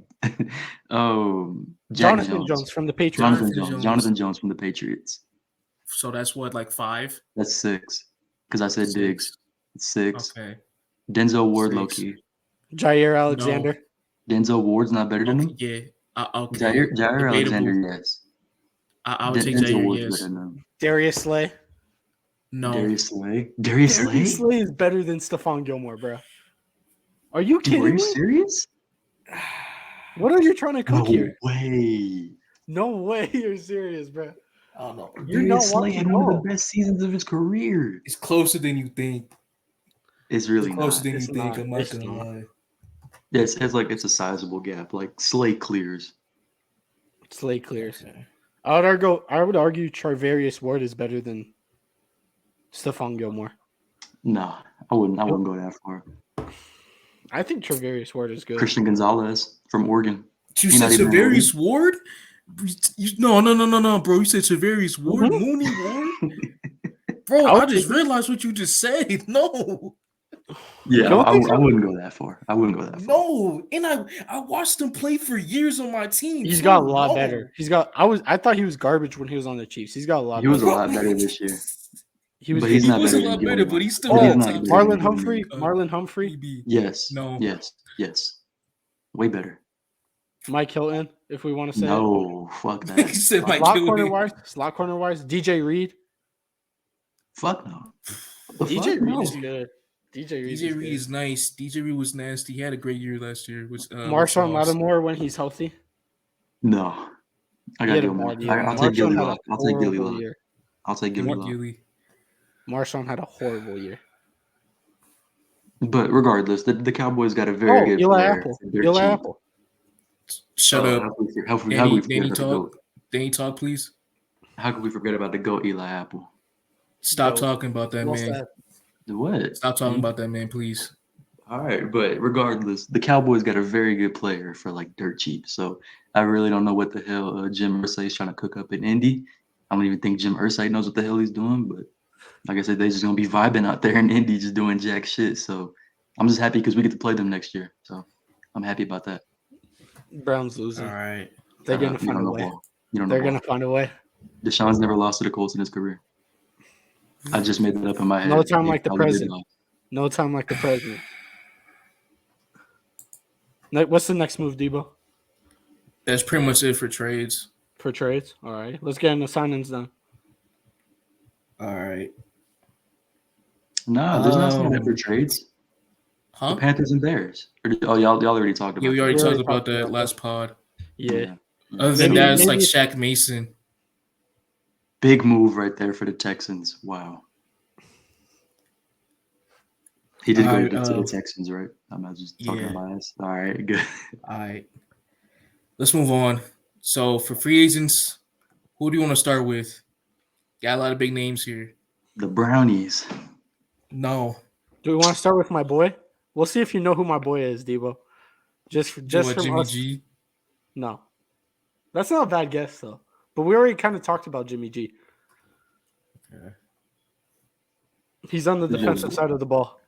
Jonathan Jones from the Patriots. Jonathan Jones from the Patriots. So that's what, like 5? That's 6. Because I said 6. Diggs. It's 6. Okay. Denzel Ward, low-key. Jair Alexander. No. Denzel Ward's not better than him? Yeah. Okay. Jair Alexander, yes. I would take Jair, yes. Darius Slay. No. Darius Slay is better than Stephon Gilmore, bro. Are you kidding me? Are you serious? What are you trying to cook here? No way you're serious, bro. I don't know. Darius Slay had one of the best seasons of his career. It's closer than you think. It's really closer than you think. I'm not gonna lie. Yeah, it's a sizable gap. Like Slay clears. Okay. I would argue Charvarius Ward is better than Stephon Gilmore. No, I wouldn't go that far. I think Charvarius Ward is good. Christian Gonzalez from Oregon. You said Charvarius Ward? No, bro. You said Charvarius Ward? Mooney Ward? Bro, I just realized what you just said. No. Yeah, I wouldn't go that far. No, and I watched him play for years on my team. He's got a lot better. I thought he was garbage when he was on the Chiefs. He's got a lot. He was a lot better this year. He was a lot better, but he's still Marlon Humphrey. Marlon Humphrey. Yes. No. Yes. Way better. Mike Hilton, if we want to say no, fuck that. He said Mike Hilton. Slot corner wise, DJ Reed. Fuck no. DJ Reed is good. DJ Reed is nice. DJ Reed was nasty. He had a great year last year. Marshawn Lattimore when he's healthy. No. I got Gilly. I'll take Gilly Lock. I'll take Gilly Lock. Marshawn had a horrible year. But regardless, the Cowboys got a very good player. Eli Apple. Shut up. Danny talk, please. How could we forget about the GOAT Eli Apple? Stop talking about that, man. What? Stop talking about that, man, please. All right, but regardless, the Cowboys got a very good player for like dirt cheap. So I really don't know what the hell Jim Irsay is trying to cook up in Indy. I don't even think Jim Irsay knows what the hell he's doing. But like I said, they're just gonna be vibing out there in Indy, just doing jack shit. So I'm just happy because we get to play them next year. So I'm happy about that. Browns losing. All right, they're gonna find a way. They're gonna find a way. Deshaun's never lost to the Colts in his career. I just made that up in my head. No time like the president. No time like the president. What's the next move, Dibo? That's pretty much it for trades. For trades? All right. Let's get into signings then. All right. No, there's not signing for trades. Huh? The Panthers and Bears. Y'all already talked about that. Yeah, we already talked about that last pod. Yeah. Other than that, it's like Shaq Mason. Big move right there for the Texans. Wow. He did go to the Texans, right? I'm not just talking bias. All right, good. All right. Let's move on. So for free agents, who do you want to start with? Got a lot of big names here. The Brownies. No. Do we want to start with my boy? We'll see if you know who my boy is, Dibo. Just from Jimmy us. G? No. That's not a bad guess, though. But we already kind of talked about Jimmy G. Okay. He's on the defensive side of the ball.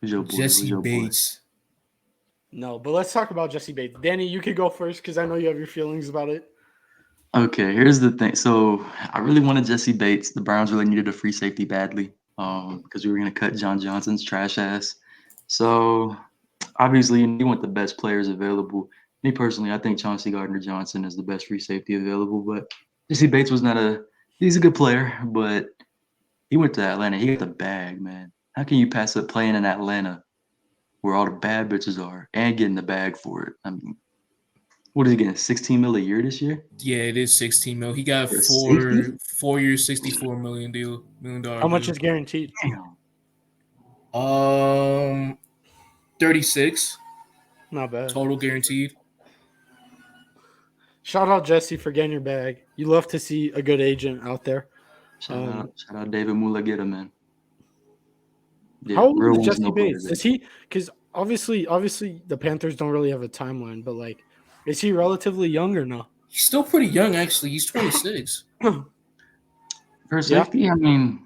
Jesse Bates. No, but let's talk about Jesse Bates. Danny, you could go first because I know you have your feelings about it. Okay, here's the thing. So I really wanted Jesse Bates. The Browns really needed a free safety badly because we were going to cut John Johnson's trash ass. So obviously you want the best players available. Me personally, I think Chauncey Gardner-Johnson is the best free safety available, but Jesse Bates was he's a good player, but he went to Atlanta. He got the bag, man. How can you pass up playing in Atlanta where all the bad bitches are and getting the bag for it? I mean, what is he getting, $16 million a year this year? Yeah, it is $16 million. He got 4 years, $64 million deal. How much is guaranteed? Damn. 36. Not bad. Total guaranteed. Shout out Jesse for getting your bag. You love to see a good agent out there. Shout out David Mulageta, man. Yeah, how old is Jesse Bates? Is he? Because obviously, the Panthers don't really have a timeline, but like, is he relatively young or no? He's still pretty young, actually. He's 26. For safety, I mean,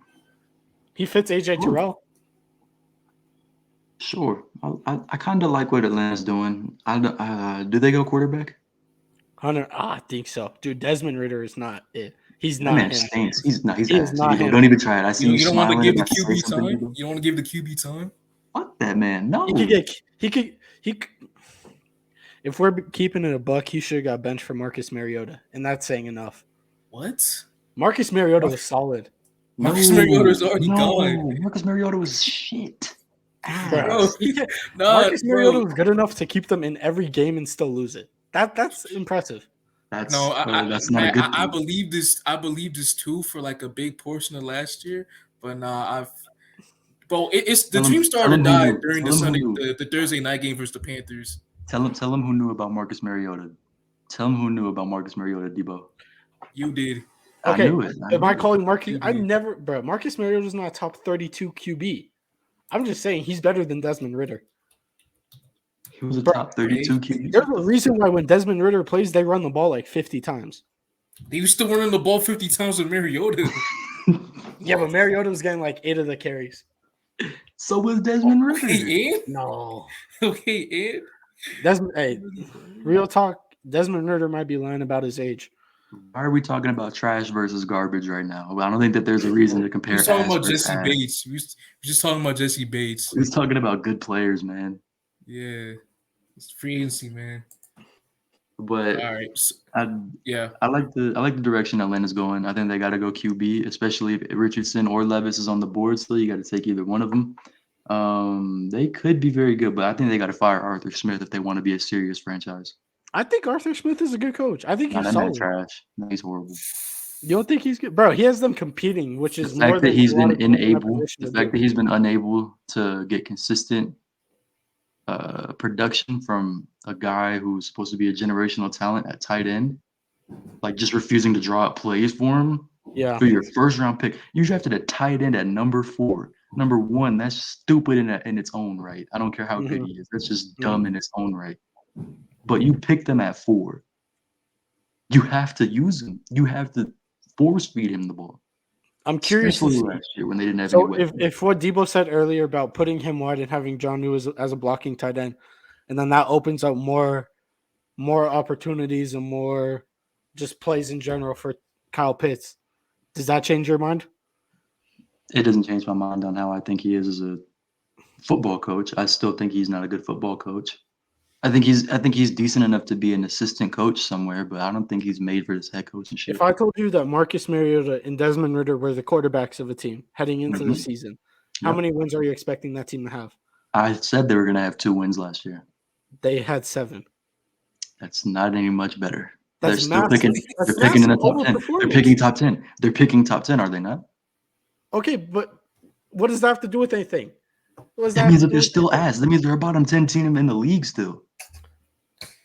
he fits AJ Terrell. Sure, I kind of like what Atlanta's doing. Do they go quarterback? Hunter, I think so, dude. Desmond Ridder is not it. He's not him. Stinks. He's not. He's not him. Don't even try it. I see you don't want to give the QB time. You don't want to give the QB time. Fuck that man. No. He could. If we're keeping it a buck, he should have got benched for Marcus Mariota, and that's saying enough. What? Marcus Mariota was solid. Marcus Mariota's already gone. Marcus Mariota was shit. Bro, Marcus Mariota was good enough to keep them in every game and still lose it. That's impressive. That's not a good thing. I believe this. I believe this too for like a big portion of last year, but it's the dream started to die during the Thursday night game versus the Panthers. Tell him who knew about Marcus Mariota. Tell him who knew about Marcus Mariota, Dibo. You did. Okay. I knew it. Am I calling Marcus? Marcus Mariota is not a top 32 QB. I'm just saying he's better than Desmond Ridder. He was a top 32 QB. There's a reason why when Desmond Ridder plays, they run the ball like 50 times. He was still running the ball 50 times with Mariota. Yeah, but Mariota was getting like 8 of the carries. So was Desmond Ritter. Hey, No. Okay, Hey, real talk. Desmond Ritter might be lying about his age. Why are we talking about trash versus garbage right now? Well, I don't think that there's a reason to compare. We're talking about Jesse Bates. We're just talking about Jesse Bates. We're talking about good players, man. Yeah, it's free agency, man. But all right, I like the direction Atlanta's going. I think they got to go QB, especially if Richardson or Levis is on the board. So you got to take either one of them. They could be very good, but I think they got to fire Arthur Smith if they want to be a serious franchise. I think Arthur Smith is a good coach. I think he's solid. Trash. No, he's horrible. You don't think he's good, bro? He has them competing, which is the fact more that than he's been unable. The fact that he's been unable to get consistent production from a guy who's supposed to be a generational talent at tight end, like just refusing to draw up plays for him. Yeah. For your first round pick, you drafted a tight end at number 4. Number 1, that's stupid in its own right. I don't care how good he is. That's just dumb in its own right. But you picked them at 4. You have to use him. You have to force feed him the ball. I'm curious to see last year when they didn't have so any if what Dibo said earlier about putting him wide and having John New as a blocking tight end, and then that opens up more opportunities and more just plays in general for Kyle Pitts. Does that change your mind? It doesn't change my mind on how I think he is as a football coach. I still think he's not a good football coach. I think he's decent enough to be an assistant coach somewhere, but I don't think he's made for this head coach and shit. If I told you that Marcus Mariota and Desmond Ritter were the quarterbacks of a team heading into the season, how many wins are you expecting that team to have? I said they were going to have 2 wins last year. They had 7. That's not any much better. They're still picking. They're picking in the top 10. They're picking top 10. They're picking top 10, are they not? Okay, but what does that have to do with anything? That means that they're still ass. That means they're a bottom 10 team in the league still.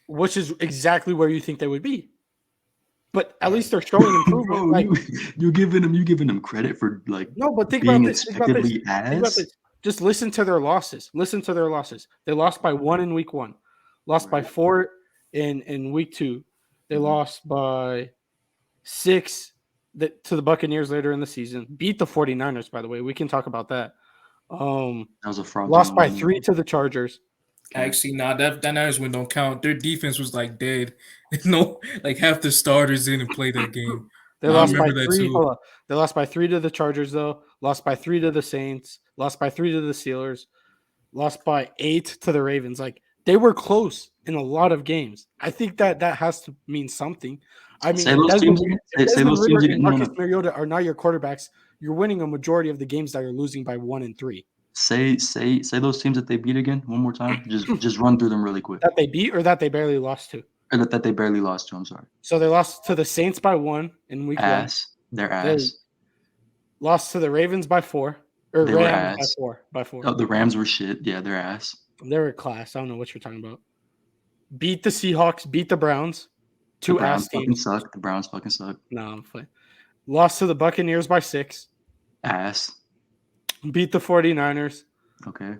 Which is exactly where you think they would be. But at least they're showing improvement. Bro, you're giving them credit for think being about this. expectedly ass. Just listen to their losses. They lost by 1 in week 1, lost by 4 in week 2. They lost by 6 to the Buccaneers later in the season. Beat the 49ers, by the way. We can talk about that. That was a fraud. Lost by 3 to the Chargers. Actually, that Niners win don't count. Their defense was like dead. Half the starters didn't play that game. They lost by 3. They lost by 3 to the Chargers, though. Lost by 3 to the Saints. Lost by 3 to the Steelers. Lost by 8 to the Ravens. They were close in a lot of games. I think that has to mean something. I mean, Marcus Mariota are not your quarterbacks. You're winning a majority of the games that you're losing by 1 and 3. Say those teams that they beat again one more time. Just run through them really quick. That they beat or that they barely lost to? Or that they barely lost to. I'm sorry. So they lost to the Saints by 1 in week 1. They're ass. They lost to the Ravens by 4. Or they Rams by 4. Oh, the Rams were shit. Yeah, they're ass. They were class. I don't know what you're talking about. Beat the Seahawks. Beat the Browns. 2 ass teams. The Browns fucking suck. No, I'm playing. Lost to the Buccaneers by 6. Ass. Beat the 49ers. Okay.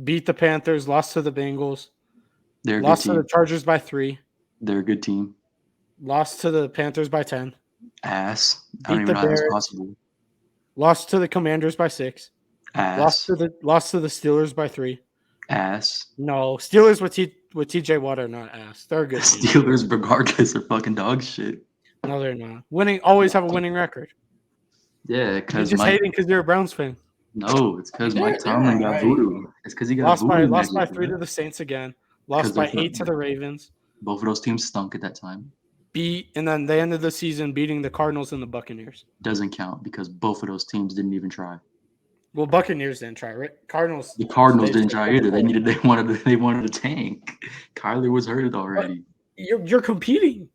Beat the Panthers. Lost to the Bengals. They're lost to the Chargers by 3. They're a good team. Lost to the Panthers by 10. Ass. I don't even know how that's possible. Lost to the Commanders by 6. Ass. Lost to the Steelers by 3. Ass. No, Steelers with TJ Watt are not ass. They're good. Steelers, regardless, are fucking dog shit. No, they're not. Always have a winning record. Yeah, because you're just hating because you're a Browns fan. No, it's because Mike Tomlin got voodoo. It's because he got lost by 3 to the Saints again. Lost by 8 to the Ravens. Both of those teams stunk at that time. And then they ended the season beating the Cardinals and the Buccaneers. Doesn't count because both of those teams didn't even try. Well, Buccaneers didn't try, right? The Cardinals didn't try either. They wanted a tank. Kyler was hurt already. You're competing.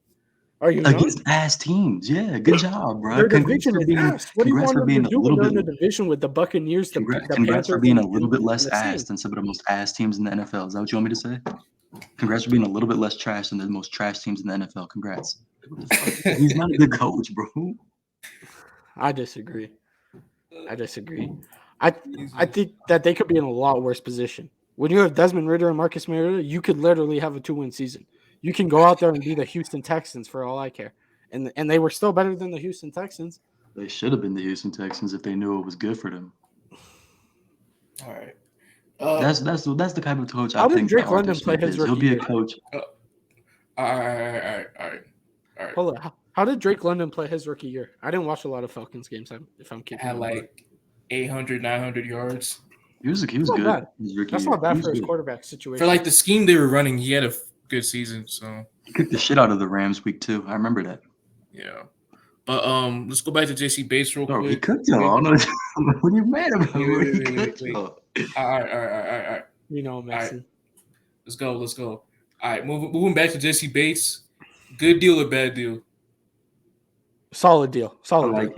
Are you against ass teams? Yeah, good job, bro. Their division is ass. What do you want them to do when they're in the division with the Buccaneers? Congrats for being a little bit less ass than some of the most ass teams in the NFL. Is that what you want me to say? Congrats for being a little bit less trash than the most trash teams in the NFL. Congrats. He's not a good coach, bro. I disagree. I think that they could be in a lot worse position. When you have Desmond Ritter and Marcus Mariota, you could literally have a 2-win season. You can go out there and be the Houston Texans for all I care. And they were still better than the Houston Texans. They should have been the Houston Texans if they knew it was good for them. All right. That's the type of coach how I did think Drake that Arthur London play Smith his is. He'll rookie be a year? coach. All right. Hold on. How did Drake London play his rookie year? I didn't watch a lot of Falcons games. If I'm keeping had like 800, 900 yards. He was good. That's not bad for his quarterback situation. For like the scheme they were running, he had a good season. So he kicked the shit out of the Rams week 2. I remember that. Yeah, but let's go back to JC Bates real quick. He cooked y'all. What are you mad about? Wait. All right. You know, Mason. Right. Let's go. All right, moving back to JC Bates. Good deal or bad deal? Solid deal. I like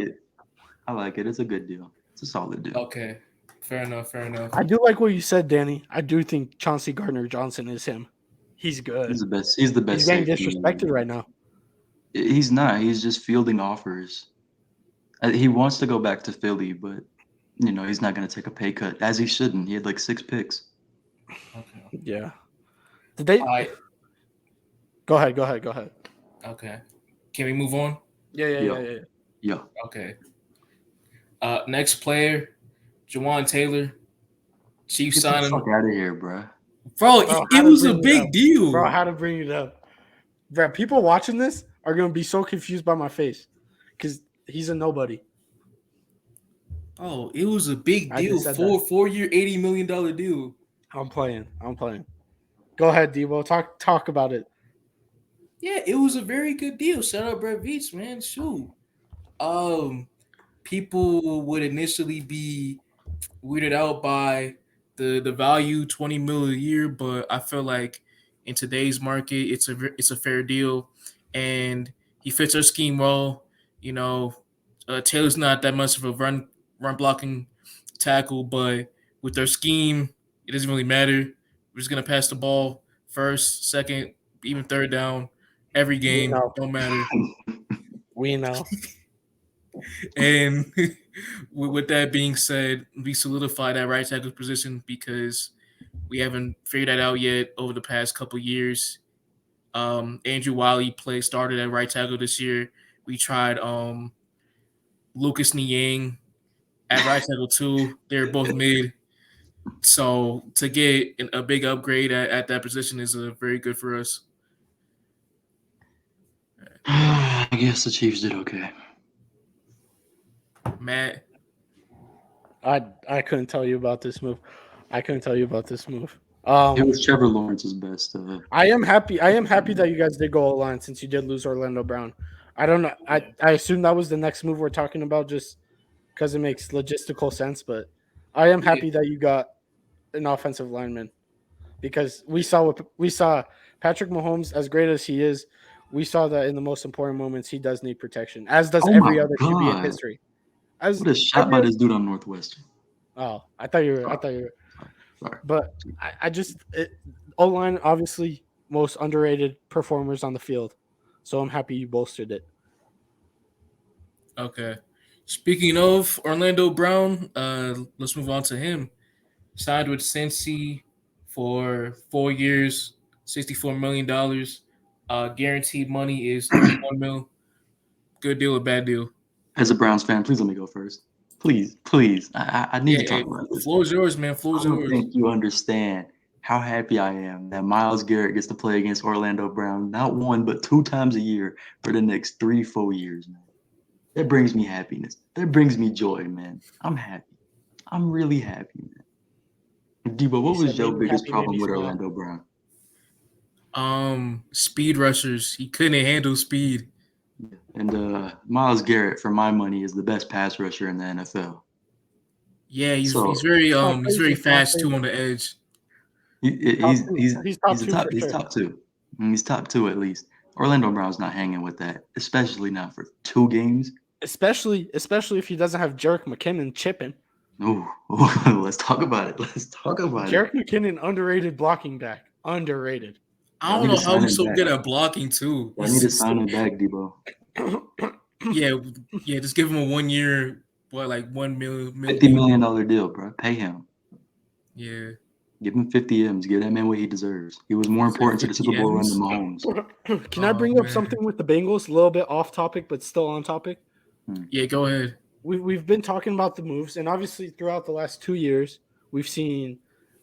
it. It's a good deal. It's a solid deal. Okay. Fair enough. I do like what you said, Danny. I do think Chauncey Gardner-Johnson is him. He's good. He's the best. He's the best. He's getting disrespected right now. He's not. He's just fielding offers. He wants to go back to Philly, but he's not going to take a pay cut, as he shouldn't. He had like 6 picks. Okay. Yeah. Did they? Go ahead. Okay. Can we move on? Yeah. Okay. Next player, Jawan Taylor. Chiefs signed him. Get the fuck out of here, bro. Bro, it was a big deal. Bro, how to bring it up. Bro, people watching this are going to be so confused by my face because he's a nobody. Oh, it was a big deal. 4-year, $80 million deal. I'm playing. Go ahead, Dibo. Talk about it. Yeah, it was a very good deal. Shout out Brett Veach, man. Shoot. People would initially be weirded out by the value, $20 million a year, but I feel like in today's market, it's a fair deal, and he fits our scheme well. Taylor's not that much of a run blocking tackle, but with their scheme, it doesn't really matter. We're just gonna pass the ball first, second, even third down every game. Don't matter. We know. And with that being said, we solidify that right tackle position because we haven't figured that out yet over the past couple years. Andrew Wiley started at right tackle this year. We tried Lucas Niang at right tackle too. They're both mid. So to get a big upgrade at that position is very good for us. I guess the Chiefs did okay. Matt? I couldn't tell you about this move. It was Trevor Lawrence's best. I am happy that you guys did go O-line since you did lose Orlando Brown. I don't know. I assume that was the next move we're talking about just because it makes logistical sense, but I am happy that you got an offensive lineman because we saw Patrick Mahomes, as great as he is, we saw that in the most important moments he does need protection, as does every other QB in history. What a shot by this dude on Northwestern. Oh, I thought you were. Sorry. But I just O-line obviously most underrated performers on the field, so I'm happy you bolstered it. Okay. Speaking of Orlando Brown, let's move on to him. Signed with Cincy for 4 years, $64 million. Guaranteed money is $31 million. Good deal or bad deal? As a Browns fan, please let me go first. Please. I need to talk about this. The floor is yours, man. I don't think you understand how happy I am that Myles Garrett gets to play against Orlando Brown not 1 but 2 times a year for the next 3-4 years, man. That brings me happiness. That brings me joy, man. I'm happy. I'm really happy, man. Dibo, what was your biggest problem with Orlando Brown? Speed rushers. He couldn't handle speed. And Myles Garrett, for my money, is the best pass rusher in the NFL. Yeah, he's very fast too on the edge. He's top 2. He's top 2 at least. Orlando Brown's not hanging with that, especially not for 2 games. Especially if he doesn't have Jerick McKinnon chipping. Ooh, let's talk about it. Jerick McKinnon, underrated blocking back. Underrated. I don't know how he's so good at blocking too. I need to sign him back, Dibo. Yeah, just give him a 1 year, $1 million, $50 million deal, bro. Pay him. Yeah. Give him 50 M's. Give that man what he deserves. He was more important to the Super Bowl run than Mahomes. Can I bring up something with the Bengals? A little bit off topic, but still on topic. Yeah, go ahead. We've been talking about the moves, and obviously throughout the last 2 years, we've seen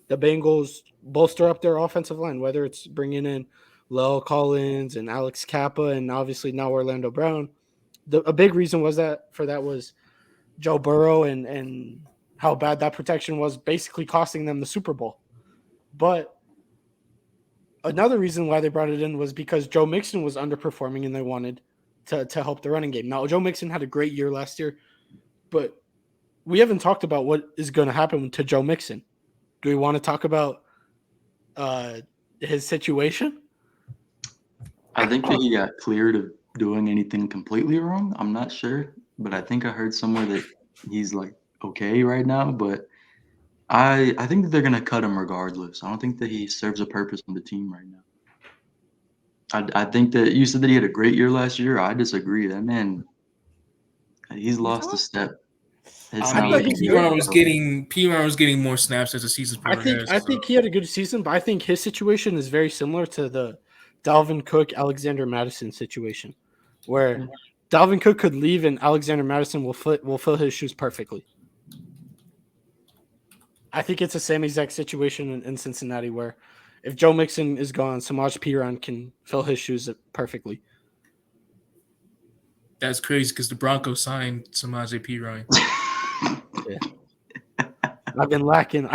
the Bengals bolster up their offensive line, whether it's bringing in Lel Collins and Alex Kappa, and obviously now Orlando Brown. A big reason was was Joe Burrow and how bad that protection was, basically costing them the Super Bowl. But another reason why they brought it in was because Joe Mixon was underperforming, and they wanted to help the running game. Now, Joe Mixon had a great year last year, but we haven't talked about what is going to happen to Joe Mixon. Do we want to talk about his situation? I think that he got cleared of doing anything completely wrong. I'm not sure, but I think I heard somewhere that he's like okay right now. But I think that they're gonna cut him regardless. I don't think that he serves a purpose on the team right now. I think that you said that he had a great year last year. I disagree. That man, he's lost a step. It's not like P1 was getting more snaps as the season progressed. I think he had a good season, but I think his situation is very similar to the Dalvin Cook, Alexander Madison situation, where Dalvin Cook could leave and Alexander Madison will fill his shoes perfectly. I think it's the same exact situation in Cincinnati, where if Joe Mixon is gone, Samaje Perine can fill his shoes perfectly. That's crazy because the Broncos signed Samaje Perine. Yeah. I've been lacking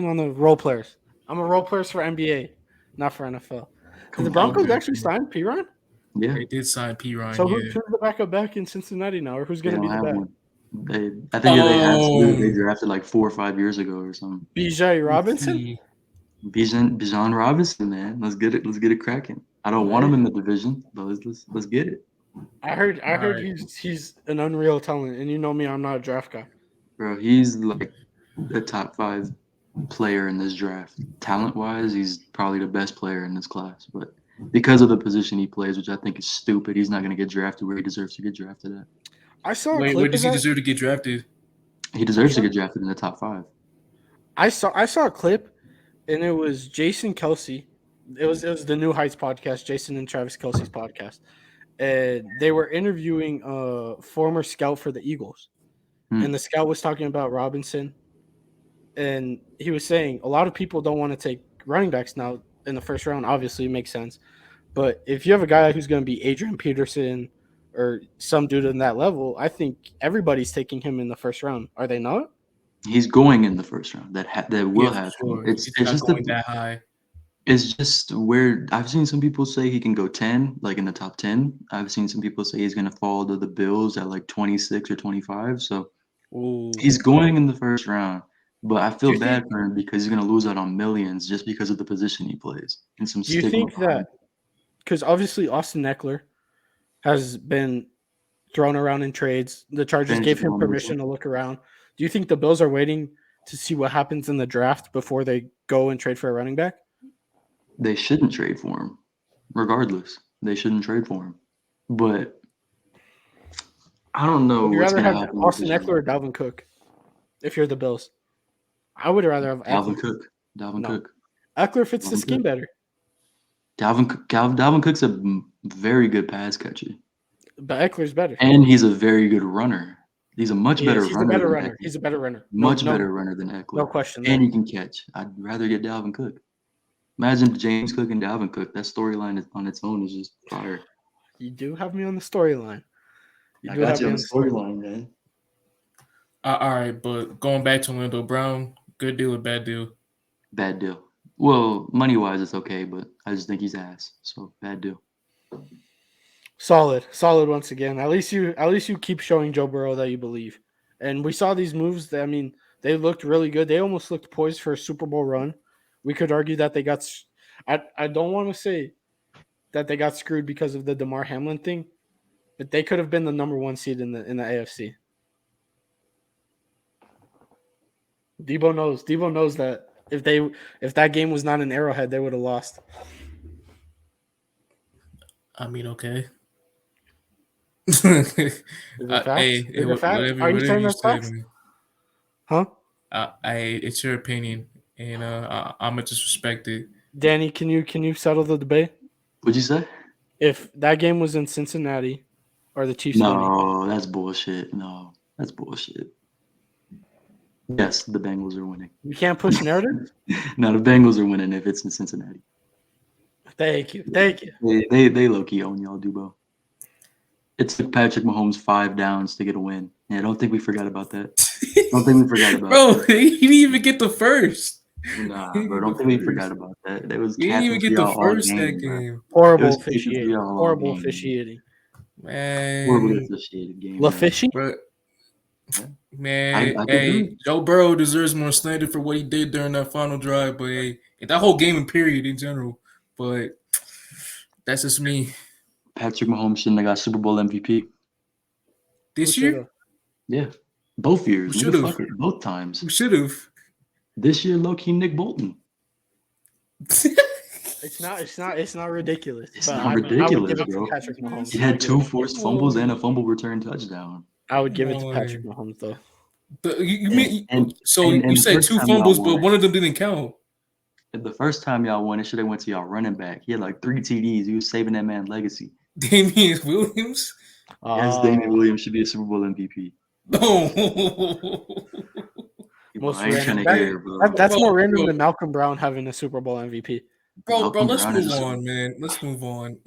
on the role players. I'm a role players for NBA, not for NFL. Did the Broncos actually sign Perine? Yeah, they did sign Perine. So who's the backup back in Cincinnati now, or who's going to be the back? I think they drafted like 4 or 5 years ago or something. Bijan Robinson. Bijan Robinson, man, let's get it cracking. I don't want him in the division, but let's get it. I heard he's an unreal talent, and you know me, I'm not a draft guy. Bro, he's like a top 5 player in this draft. Talent-wise, he's probably the best player in this class. But because of the position he plays, which I think is stupid, he's not going to get drafted where he deserves to get drafted at. I saw a clip. Where does he deserve to get drafted? He deserves to get drafted in the top 5. I saw a clip, and it was Jason Kelsey. It was the New Heights podcast, Jason and Travis Kelsey's podcast. And they were interviewing a former scout for the Eagles. And the scout was talking about Robinson. And he was saying a lot of people don't want to take running backs now in the first round. Obviously, it makes sense. But if you have a guy who's going to be Adrian Peterson or some dude in that level, I think everybody's taking him in the first round. Are they not? He's going in the first round. That will happen. Sure. It's just going that high. It's just where I've seen some people say he can go 10, like in the top 10. I've seen some people say he's going to fall to the Bills at like 26 or 25. So he's going in the first round. But I feel bad for him because he's going to lose out on millions just because of the position he plays. And some. Do you think that because obviously Austin Eckler has been thrown around in trades, the Chargers gave him permission to look around. Do you think the Bills are waiting to see what happens in the draft before they go and trade for a running back? They shouldn't trade for him, regardless. They shouldn't trade for him. But I don't know. Would you rather have Austin Eckler or Dalvin Cook if you're the Bills? I would rather have Dalvin Cook. Dalvin Cook. Eckler fits the scheme better. Dalvin Cook's a very good pass catcher. But Eckler's better. And he's a very good runner. He's a much better runner. He's a better runner. Much better runner than Eckler. No question. And he can catch. I'd rather get Dalvin Cook. Imagine James Cook and Dalvin Cook. That storyline on its own is just fire. You do have me on the storyline. I got you on the storyline, man. All right, but going back to Orlando Brown, good deal or bad deal? Bad deal. Well, money-wise, it's okay, but I just think he's ass. So, bad deal. Solid once again. At least you keep showing Joe Burrow that you believe. And we saw these moves that, I mean, they looked really good. They almost looked poised for a Super Bowl run. We could argue that they got – I don't want to say that they got screwed because of the DeMar Hamlin thing, but they could have been the number 1 seed in the AFC. Dibo knows that if that game was not an Arrowhead, they would have lost. I mean, okay. Is it facts? Is it facts? Are you saying that's facts? Huh? It's your opinion, and I'm gonna just respect it. Danny, can you settle the debate? What'd you say? If that game was in Cincinnati, Or the Chiefs winning? No, that's bullshit. No, that's bullshit. Yes, the Bengals are winning. You can't push narrative? No, the Bengals are winning if it's in Cincinnati. Thank you. Thank you. They low-key own y'all, Dubo. It took Patrick Mahomes 5 downs to get a win. Yeah, I don't think we forgot about that. Don't think we forgot about Bro, he didn't even get the first. Nah, bro, don't think we forgot about that. There was He didn't even catching get the y'all all first game, that bro. game. Horrible officiating. Horrible officiating. Horribly Man. officiated game. LaFishy? Man, I hey, Joe Burrow deserves more slander for what he did during that final drive, but hey, that whole game and period in general. But that's just me. Patrick Mahomes shouldn't have got Super Bowl MVP. This year? Yeah. Both years. Who Nigga, fuck it. Both times. Who should have? This year, low-key Nick Bolton. It's not ridiculous. It's not ridiculous, I would give it bro. to Patrick Mahomes. He had 2 forced fumbles and a fumble return touchdown. I would give it to Patrick Mahomes, though. You said 2 fumbles, but one of them didn't count. The first time y'all won, it should have went to y'all running back. He had like 3 TDs. He was saving that man's legacy. Damian Williams? Yes, Damian Williams should be a Super Bowl MVP. Most random. That's more random than Malcolm Brown having a Super Bowl MVP. Bro, let's move on, man. Let's move on.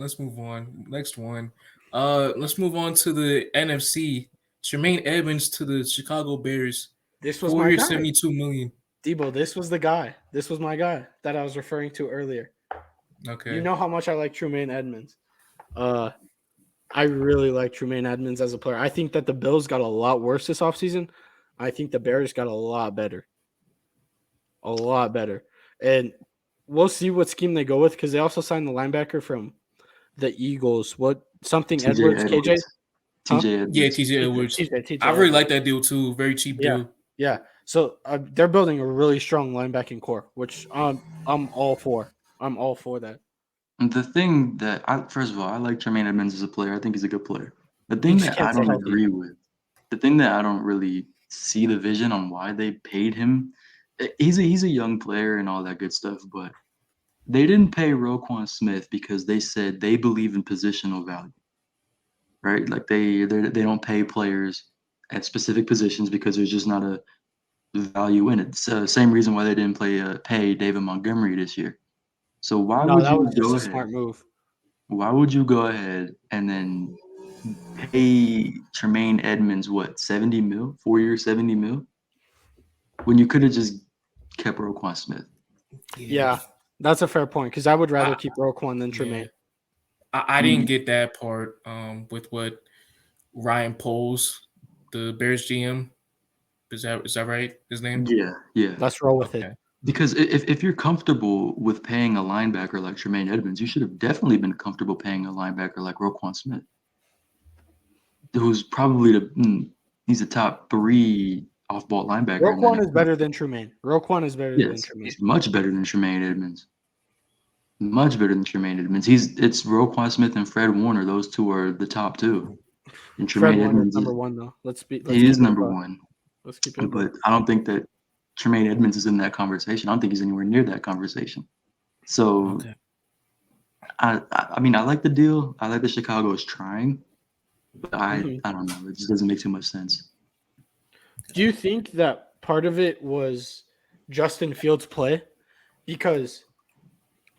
Next one. Let's move on to the NFC. Tremaine Edmonds to the Chicago Bears. This was my guy. $72 million. Debo, this was the guy. This was my guy that I was referring to earlier. Okay. You know how much I like Tremaine Edmonds. I really like Tremaine Edmonds as a player. I think that the Bills got a lot worse this offseason. I think the Bears got a lot better. A lot better. And we'll see what scheme they go with because they also signed the linebacker from the Eagles. Edwards, KJ? TJ Edwards. Yeah, TJ Edwards. I really like that deal too. Very cheap deal. Yeah. So they're building a really strong linebacking core, which I'm all for. I'm all for that. The thing that first of all, I like Tremaine Edmonds as a player. I think he's a good player. The thing that I don't agree with, the thing that I don't really see the vision on why they paid him. He's a young player and all that good stuff, but they didn't pay Roquan Smith because they said they believe in positional value, right? Like they don't pay players at specific positions because there's just not a value in it. It's the same reason why they didn't pay David Montgomery this year. So why would you go ahead? Smart move. Why would you go ahead and then pay Tremaine Edmonds 70 mil, 4 years, 70 mil, when you could have just kept Roquan Smith? Yeah, that's a fair point because I would rather keep Roquan than Tremaine. I didn't get that part with what Ryan Poles, the Bears GM, is that right? His name? Yeah. Let's roll with it. Because if you're comfortable with paying a linebacker like Tremaine Edmonds, you should have definitely been comfortable paying a linebacker like Roquan Smith, who's probably he's the top 3 off-ball linebacker. Roquan is better than Tremaine. He's much better than Tremaine Edmonds. Much better than Tremaine Edmonds. It's Roquan Smith and Fred Warner. Those 2 are the top 2. And Tremaine Edmonds is number 1 though. He is number 1. Let's keep it. But I don't think that Tremaine Edmonds is in that conversation. I don't think he's anywhere near that conversation. So, I mean, I like the deal. I like that Chicago is trying. But I don't know. It just doesn't make too much sense. Do you think that part of it was Justin Fields' play? Because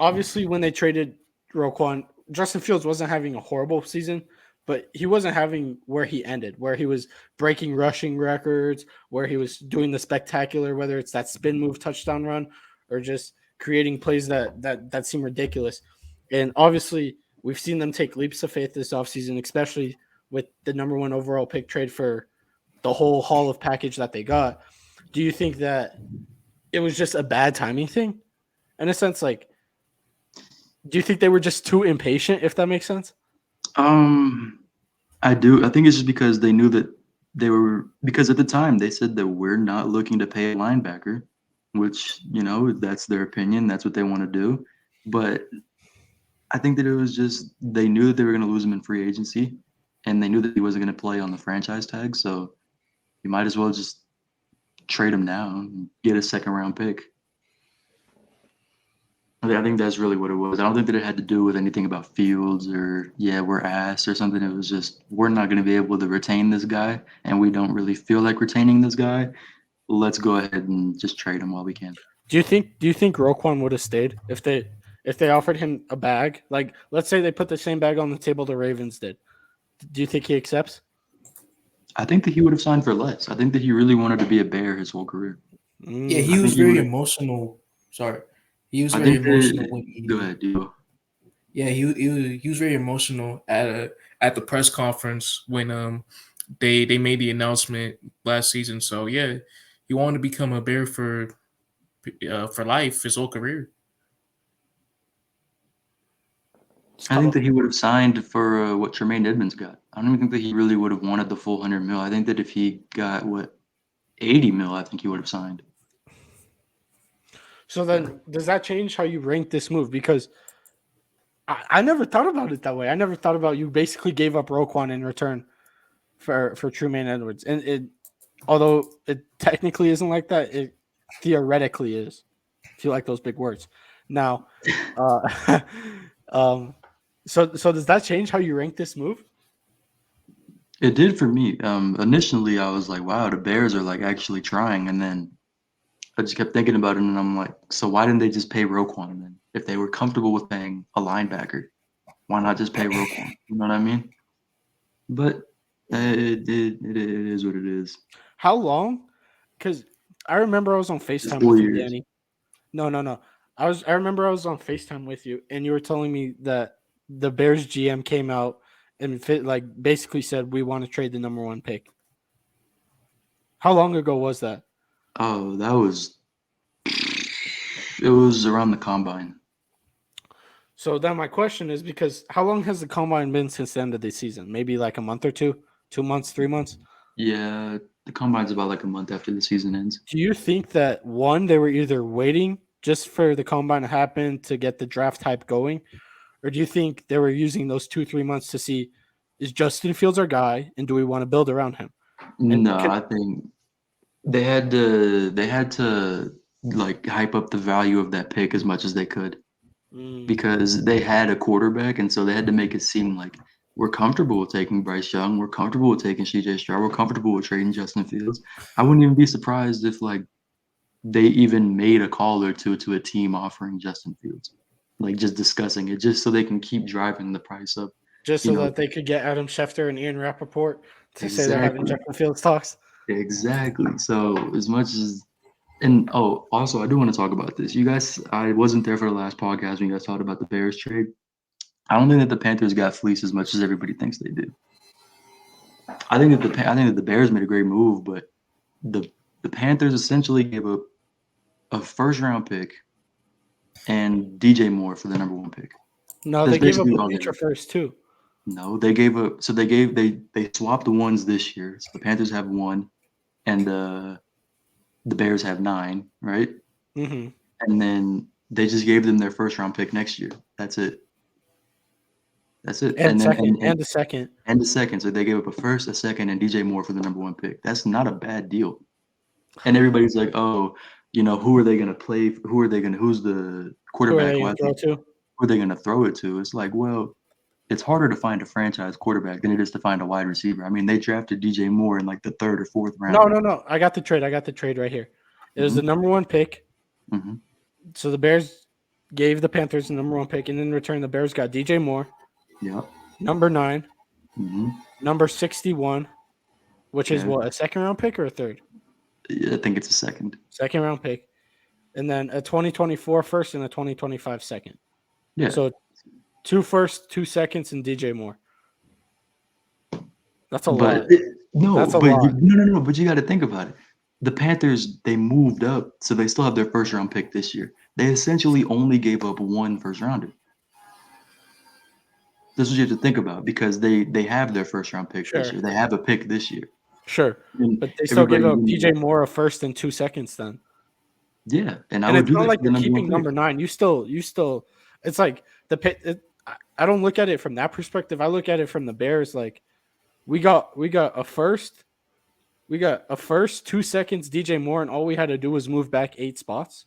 obviously when they traded Roquan, Justin Fields wasn't having a horrible season, but he wasn't having where he ended, where he was breaking rushing records, where he was doing the spectacular, whether it's that spin move touchdown run or just creating plays that seem ridiculous. And obviously we've seen them take leaps of faith this offseason, especially with the number 1 overall pick trade for the whole haul of package that they got. Do you think that it was just a bad timing thing? In a sense, like, do you think they were just too impatient, if that makes sense? I do. I think it's just because they knew that because at the time they said that we're not looking to pay a linebacker, which, that's their opinion. That's what they want to do. But I think that it was just, they knew that they were going to lose him in free agency and they knew that he wasn't going to play on the franchise tag. So you might as well just trade him now and get a 2nd round pick. I think that's really what it was. I don't think that it had to do with anything about Fields or we're ass or something. It was just we're not going to be able to retain this guy, and we don't really feel like retaining this guy. Let's go ahead and just trade him while we can. Do you think Roquan would have stayed if they offered him a bag? Like, let's say they put the same bag on the table the Ravens did. Do you think he accepts? I think that he would have signed for less. I think that he really wanted to be a Bear his whole career. Yeah, he was very emotional. Sorry. He was very emotional when he. Go ahead, Dibo. Yeah, he was very emotional at the press conference when they made the announcement last season. So yeah, he wanted to become a Bear for life, his whole career. I think that he would have signed for what Tremaine Edmonds got. I don't even think that he really would have wanted the full $100 million. I think that if he got $80 million, I think he would have signed. So then, does that change how you rank this move? Because I never thought about it that way. I never thought about you basically gave up Roquan in return for Tremaine Edwards, and although it technically isn't like that, it theoretically is. If you like those big words. Now, so does that change how you rank this move? It did for me. Initially, I was like, "Wow, the Bears are like actually trying," and then I just kept thinking about it, and I'm like, "So why didn't they just pay Roquan then? If they were comfortable with paying a linebacker, why not just pay Roquan? You know what I mean?" But it is what it is. How long? Because I remember I was on FaceTime with you, Danny. No. I remember I was on FaceTime with you, and you were telling me that the Bears GM came out and basically said we want to trade the number 1 pick. How long ago was that? Oh, it was around the combine. So then my question is, because how long has the combine been since the end of the season? Maybe like a month or two, 2 months, 3 months? Yeah, the combine's about like a month after the season ends. Do you think that, one, they were either waiting just for the combine to happen to get the draft hype going, or do you think they were using those 2-3 months to see, is Justin Fields our guy, and do we want to build around him? I think they had to like hype up the value of that pick as much as they could because they had a quarterback, and so they had to make it seem like we're comfortable with taking Bryce Young, we're comfortable with taking CJ Stroud, we're comfortable with trading Justin Fields. I wouldn't even be surprised if like they even made a call or two to a team offering Justin Fields, like just discussing it, just so they can keep driving the price up. Just so that they could get Adam Schefter and Ian Rappaport to say they're having Justin Fields talks. Exactly. So as much as, and also I do want to talk about this. You guys, I wasn't there for the last podcast when you guys talked about the Bears trade. I don't think that the Panthers got fleeced as much as everybody thinks they did. I think that the Bears made a great move, but the Panthers essentially gave up a first-round pick and DJ Moore for the number 1 pick. No, they gave up a future first too. No, they gave up. So they swapped the ones this year. So the Panthers have 1, and the Bears have 9, right? Mm-hmm. And then they just gave them their first-round pick next year. That's it. And a second. And a second. So they gave up a first, a second, and DJ Moore for the number 1 pick. That's not a bad deal. And everybody's like, "Oh, who are they going to play? Who's the quarterback? Who are they going to throw it to?" It's like, well, it's harder to find a franchise quarterback than it is to find a wide receiver. I mean, they drafted DJ Moore in like the 3rd or 4th round. No. I got the trade right here. It was the number 1 pick. Mm-hmm. So the Bears gave the Panthers the number 1 pick, and in return, the Bears got DJ Moore. Yeah. Number 9. Mm-hmm. Number 61, which is what, a 2nd-round pick or a 3rd? Yeah, I think it's a 2nd. 2nd-round pick. And then a 2024 first and a 2025 second. Yeah. So 2 firsts, 2 seconds, and DJ Moore. That's a lot. No, but you got to think about it. The Panthers, they moved up, so they still have their first-round pick this year. They essentially only gave up 1 first-rounder. This is what you have to think about because they have their first-round pick this year. They have a pick this year. Sure, but they still gave up DJ Moore a first and 2 seconds then. Yeah, and it's not like you're keeping number 9. You still. It's like I don't look at it from that perspective. I look at it from the Bears. Like we got a first, 2 seconds, DJ Moore, and all we had to do was move back 8 spots.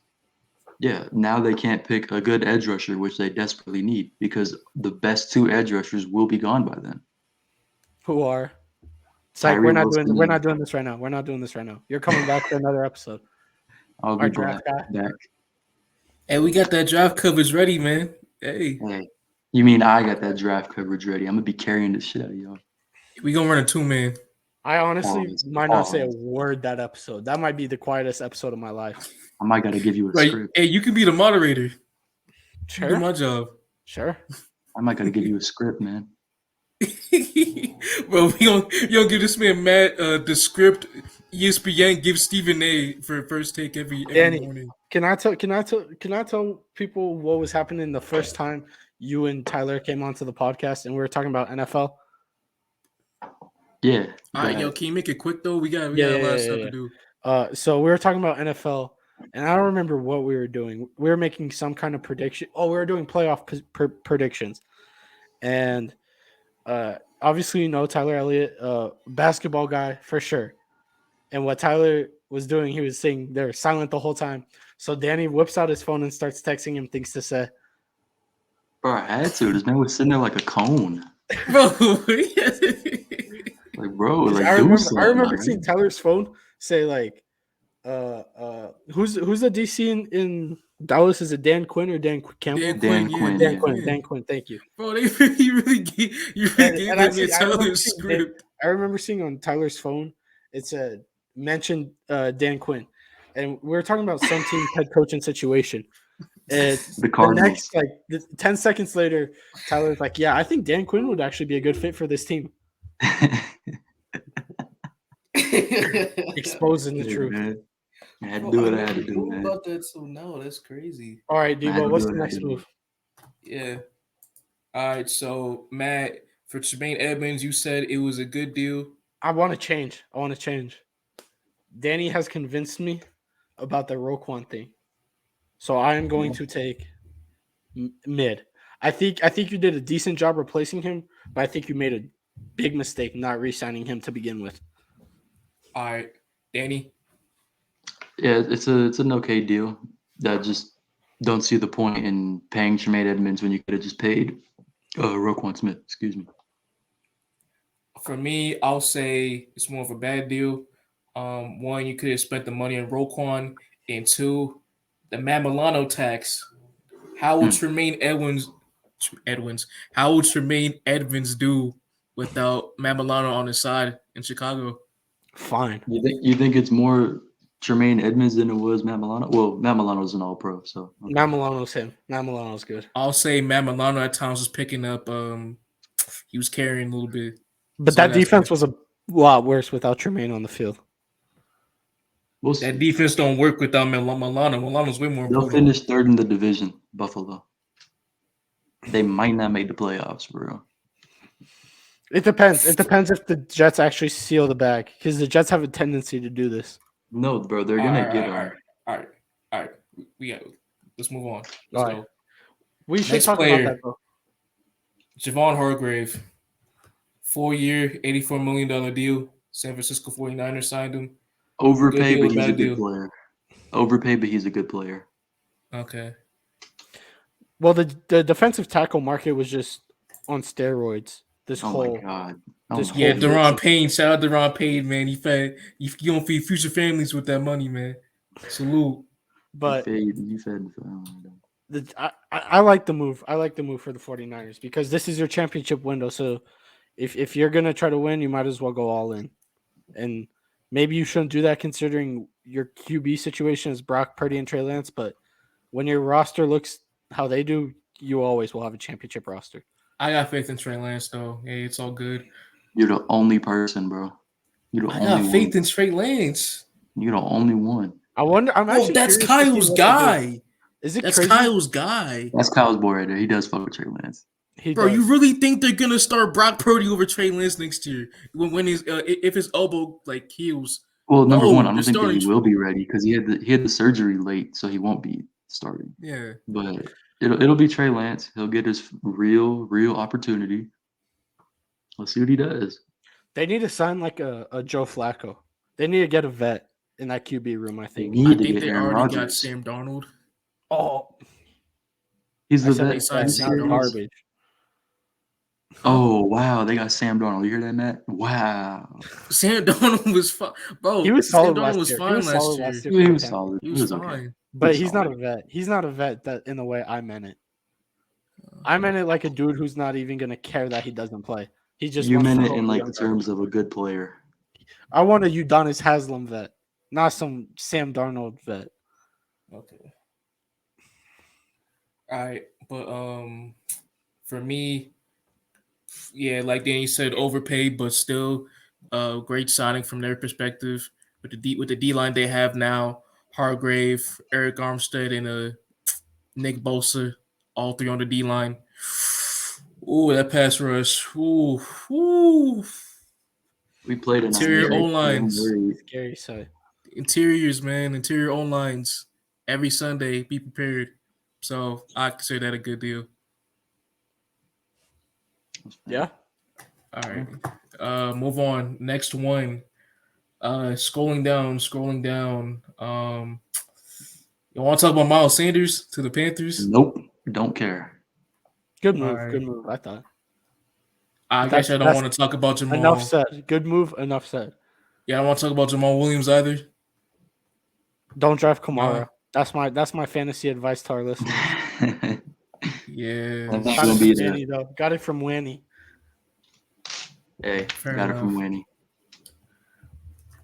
Yeah, now they can't pick a good edge rusher, which they desperately need, because the best 2 edge rushers will be gone by then. Who are? Psych, we're not doing this right now. We're not doing this right now. You're coming back for another episode. I'll be back. Hey, we got that draft coverage ready, man. Hey. You mean I got that draft coverage ready? I'm gonna be carrying this shit out of y'all. We gonna run a 2-man. I honestly might not say a word that episode. That might be the quietest episode of my life. I might gotta give you a script. Hey, you can be the moderator. Sure. You do my job. Sure. I might gotta give you a script, man. Bro, you don't give this man Matt the script. ESPN gives Stephen A for first take every morning. Can I tell people what was happening the first time you and Tyler came onto the podcast and we were talking about NFL? Yeah. All right, yo, can you make it quick though? We got a lot of stuff to do. So we were talking about NFL, and I don't remember what we were doing. We were making some kind of prediction. Oh, we were doing playoff predictions, and obviously, Tyler Elliott, basketball guy for sure. And what Tyler was doing, he was saying they're silent the whole time. So Danny whips out his phone and starts texting him things to say. Bro, I had to. This man was sitting there like a cone. Bro, I remember seeing Tyler's phone say like, who's the DC in Dallas? Is it Dan Quinn or Dan Campbell? Dan Quinn. Thank you. Bro, you really gave me Tyler's script. I remember seeing on Tyler's phone, it said mention Dan Quinn, and we were talking about some team head coaching situation. And the Cardinals. The next 10 seconds later, Tyler's like, "Yeah, I think Dan Quinn would actually be a good fit for this team." Exposing the truth. Man. I had to do what I had to do, man. About that, so no, that's crazy. All right, Dibo, what's the next move? Yeah. All right, so Matt, for Tremaine Edmonds, you said it was a good deal. I want to change. Danny has convinced me about the Roquan thing, so I am going to take mid. I think you did a decent job replacing him, but I think you made a big mistake not re-signing him to begin with. All right, Danny. Yeah, it's an okay deal. I just don't see the point in paying Tremaine Edmonds when you could have just paid Roquan Smith. Excuse me. For me, I'll say it's more of a bad deal. One, you could have spent the money on Roquan, and two, the Matt Milano tax. How will Tremaine Edmonds do without Matt Milano on his side in Chicago? Fine. You think it's more Tremaine Edmonds than it was Matt Milano? Well, Matt Milano's an all-pro, so okay. Matt Milano's him. Matt Milano's good. I'll say Matt Milano at times was picking up. He was carrying a little bit. But so that defense was a lot worse without Tremaine on the field. That defense don't work without Milano. Milano's way more important. They'll finish third in the division, Buffalo. They might not make the playoffs, bro. It depends. It depends if the Jets actually seal the bag, because the Jets have a tendency to do this. No, bro, they're gonna get on. All right. Let's move on. All right. We should talk about that, though. Javon Hargrave, 4-year, $84 million deal. San Francisco 49ers signed him. Overpaid, but he's a good player. Overpaid, but he's a good player. Okay. Well, the defensive tackle market was just on steroids. My God. Deron Payne. Shout out Deron Payne, man. You don't feed future families with that money, man. Salute. But you fed. I like the move. I like the move for the 49ers because this is your championship window. So if you're gonna try to win, you might as well go all in. And maybe you shouldn't do that considering your QB situation is Brock Purdy and Trey Lance. But when your roster looks how they do, you always will have a championship roster. I got faith in Trey Lance, though. Hey, it's all good. You're the only person, bro. I got faith in Trey Lance. You're the only one. I wonder. That's Kyle's guy. Is it? That's crazy? Kyle's guy. That's Kyle's boy right there. He does fuck with Trey Lance. Bro, you really think they're gonna start Brock Purdy over Trey Lance next year when he's if his elbow heals? Well, number one, I don't think that he will be ready because he had the surgery late, so he won't be starting. Yeah, but it'll be Trey Lance. He'll get his real opportunity. Let's see what he does. They need to sign like a Joe Flacco. They need to get a vet in that QB room. I think they already got Sam Darnold. Oh, he's the vet. Not garbage. Oh wow, they got Sam Darnold. You hear that, Matt? Wow. Sam Darnold was fine, bro. He was solid Sam Darnold last was year. fine last year. He was solid. He was fine. Okay. But he's not a vet. He's not a vet that in the way I meant it. I meant it like a dude who's not even gonna care that he doesn't play. He just you meant it in like the terms of a good player. I want a Udonis Haslam vet, not some Sam Darnold vet. Okay. All right, but for me, yeah, like Danny said, overpaid, but still, great signing from their perspective with the D line they have now. Hargrave, Eric Armstead, and Nick Bosa, all three on the D line. Ooh, that pass rush. Ooh. We played interior O lines. Scary sight. Interiors, man. Interior O lines. Every Sunday, be prepared. So I consider that a good deal. Yeah. All right. Move on. Next one. Scrolling down. You want to talk about Miles Sanders to the Panthers? Nope. Don't care. Good move. Right. Good move, I thought. I guess I don't want to talk about Jamal. Enough said. Good move. Enough said. Yeah, I don't want to talk about Jamal Williams either. Don't draft Kamara. That's my fantasy advice to our listeners. Yeah. Got it from Wanny. Hey, got it from Wanny.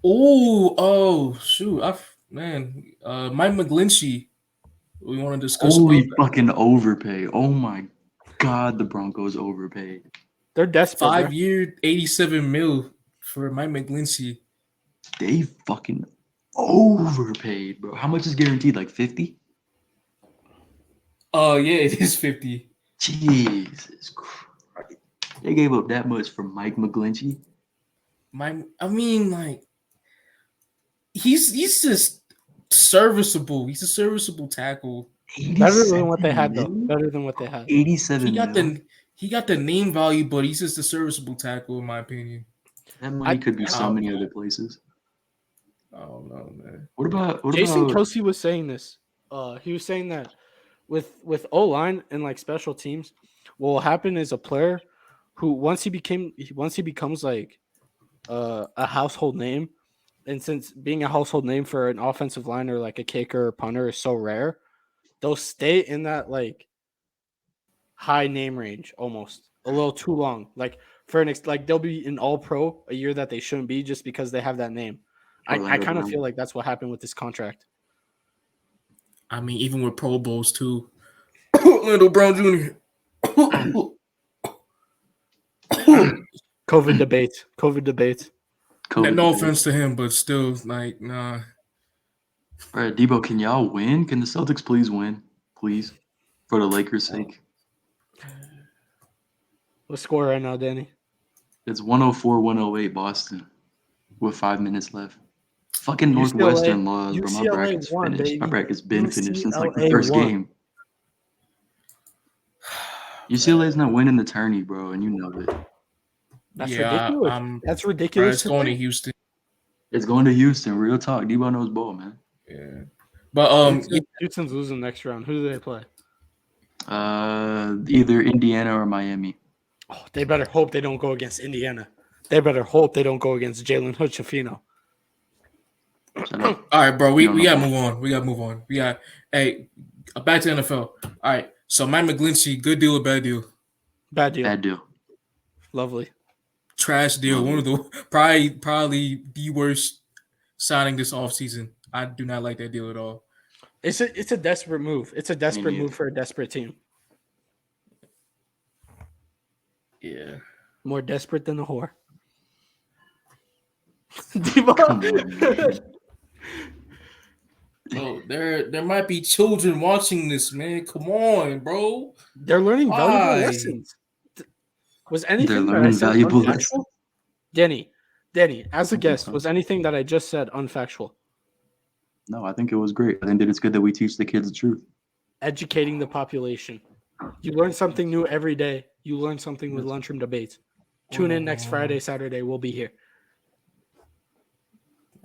Oh, shoot. Mike McGlinchey. We want to discuss. Holy fucking overpay. Oh my God, the Broncos overpaid. They're desperate. 5 year, $87 million for Mike McGlinchey. They fucking overpaid, bro. How much is guaranteed? Like 50? Oh, yeah, it is 50. Jesus Christ. They gave up that much for Mike McGlinchey. He's just serviceable. He's a serviceable tackle. Better than what they had, though. Better than what they had. 87 He got the name value, but he's just a serviceable tackle, in my opinion. That money could be so many other places. I don't know, man. What about Jason Kelce was saying this. He was saying that with O-line and like special teams, what will happen is a player who once he becomes like a household name, and since being a household name for an offensive line or like a kicker or punter is so rare, they'll stay in that like high name range almost a little too long. Like they'll be an all-pro a year that they shouldn't be just because they have that name. I kind of feel like that's what happened with this contract. I mean, even with Pro Bowls too. Orlando Brown Jr. COVID debates. No offense to him, but still, like, nah. All right, Dibo, can y'all win? Can the Celtics please win? Please. For the Lakers' sake. What's the score right now, Danny? It's 104-108 Boston with 5 minutes left. Fucking Northwestern laws, bro. My bracket's finished. Baby. My bracket's been finished since like the first game. UCLA's not winning the tourney, bro, and you know it. That's ridiculous. That's ridiculous. It's going to Houston. It's going to Houston. Real talk. Debo knows ball, man. Yeah. But Houston's losing next round. Who do they play? Either Indiana or Miami. Oh, they better hope they don't go against Indiana. They better hope they don't go against Jalen Hood-Schifino. All right, bro. We gotta move on. Back to NFL. All right. So Mike McGlinchey, good deal or bad deal? Bad deal. Bad deal. Lovely. Trash deal. One of the probably the worst signing this offseason. I do not like that deal at all. It's a desperate move. It's a desperate move for a desperate team. Yeah. More desperate than a whore. Bro, there might be children watching this, man. Come on, bro. They're learning valuable lessons. Was anything that I said unfactual? Danny, as a guest, was anything that I just said unfactual? No, I think it was great. I think that it's good that we teach the kids the truth. Educating the population. You learn something new every day. You learn something with Lunchroom Debates. Tune in next Friday, Saturday. We'll be here.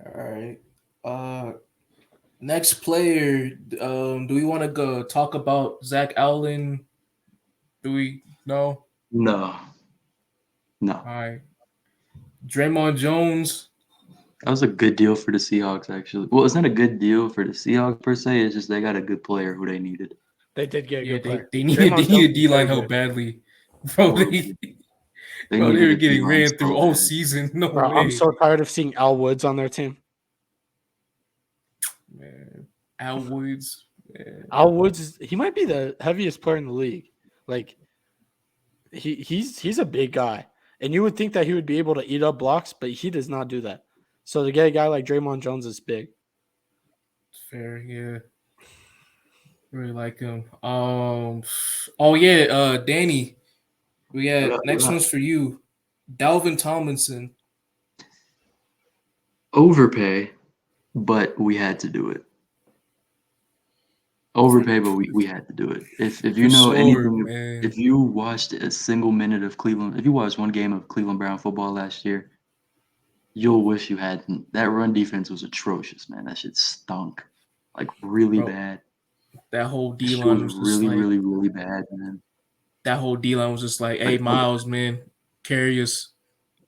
All right. Next player. Do we want to go talk about Zach Allen? Do we? No. No. All right. Draymond Jones. That was a good deal for the Seahawks, actually. Well, it's not a good deal for the Seahawks per se. It's just they got a good player who they needed. They did get a good player. They needed D-line help badly. Bro, they were getting ran through all season. No way. I'm so tired of seeing Al Woods on their team. Man, Al Woods. Man. Al Woods, he might be the heaviest player in the league. Like, he's a big guy. And you would think that he would be able to eat up blocks, but he does not do that. So to get a guy like Draymond Jones is big. Fair, yeah. Really like him. Oh yeah, Danny. We got next one's for you. Dalvin Tomlinson. Overpay, but we had to do it. Overpay, but we had to do it. If you know anything, if you watched a single minute of Cleveland, if you watched one game of Cleveland Brown football last year, you'll wish you hadn't. That run defense was atrocious, man. That shit stunk, like really bad. That whole D line was really, really, really bad, man. That whole D line was just like, "Hey, Miles, man, carry us,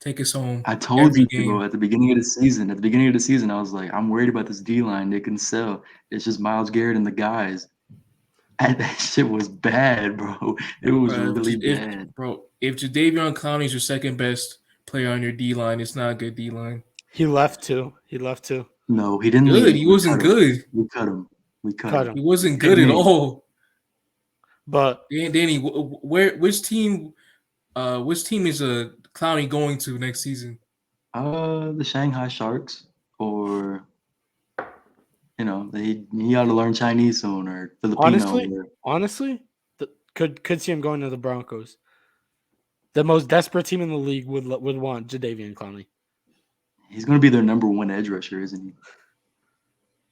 take us home." I told you, bro, at the beginning of the season. At the beginning of the season, I was like, I'm worried about this D line. They can sell. It's just Myles Garrett and the guys. And that shit was bad, bro. It was really bad, bro. If Jadeveon Clowney is your second best player on your D line, it's not a good D line. He left too. No, he didn't. Good. He wasn't good. We cut him. He wasn't good at all. But Danny, which team is Clowney going to next season? The Shanghai Sharks, or he ought to learn Chinese soon, or Filipino. Honestly, could see him going to the Broncos. The most desperate team in the league would want Jadeveon Clowney. He's going to be their number one edge rusher, isn't he?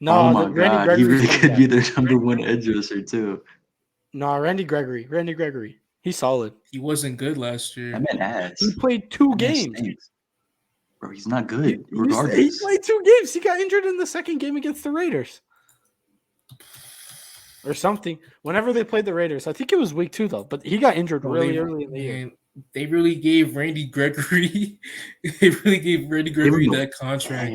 No, oh my God, he really could be their number one edge rusher too. No, Randy Gregory. He's solid. He wasn't good last year. That man ass. He played 2 games. Bro, he's not good. Regardless. He played 2 games. He got injured in the second game against the Raiders. Or something. Whenever they played the Raiders. I think it was week 2, though. But he got injured really early in the year. They really gave Randy Gregory that contract.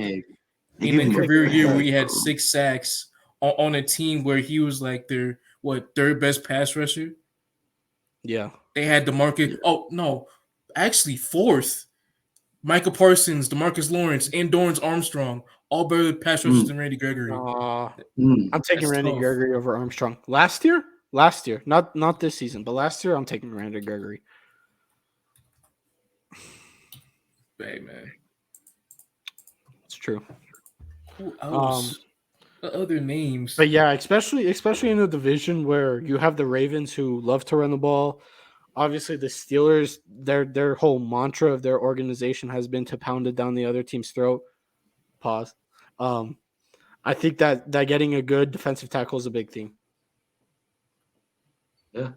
In a career year where he had 6 sacks on a team where he was like their third best pass rusher. Yeah, they had DeMarcus. Oh no, actually 4th. Micah Parsons, DeMarcus Lawrence, and Dorrance Armstrong, all better pass rushers than Randy Gregory. I'm taking Randy Gregory over Armstrong. Last year, not this season, but last year I'm taking Randy Gregory. Hey man, it's true. Who else? Other names. But yeah, especially in a division where you have the Ravens who love to run the ball. Obviously, the Steelers, their whole mantra of their organization has been to pound it down the other team's throat. Pause. I think that getting a good defensive tackle is a big thing. Yeah.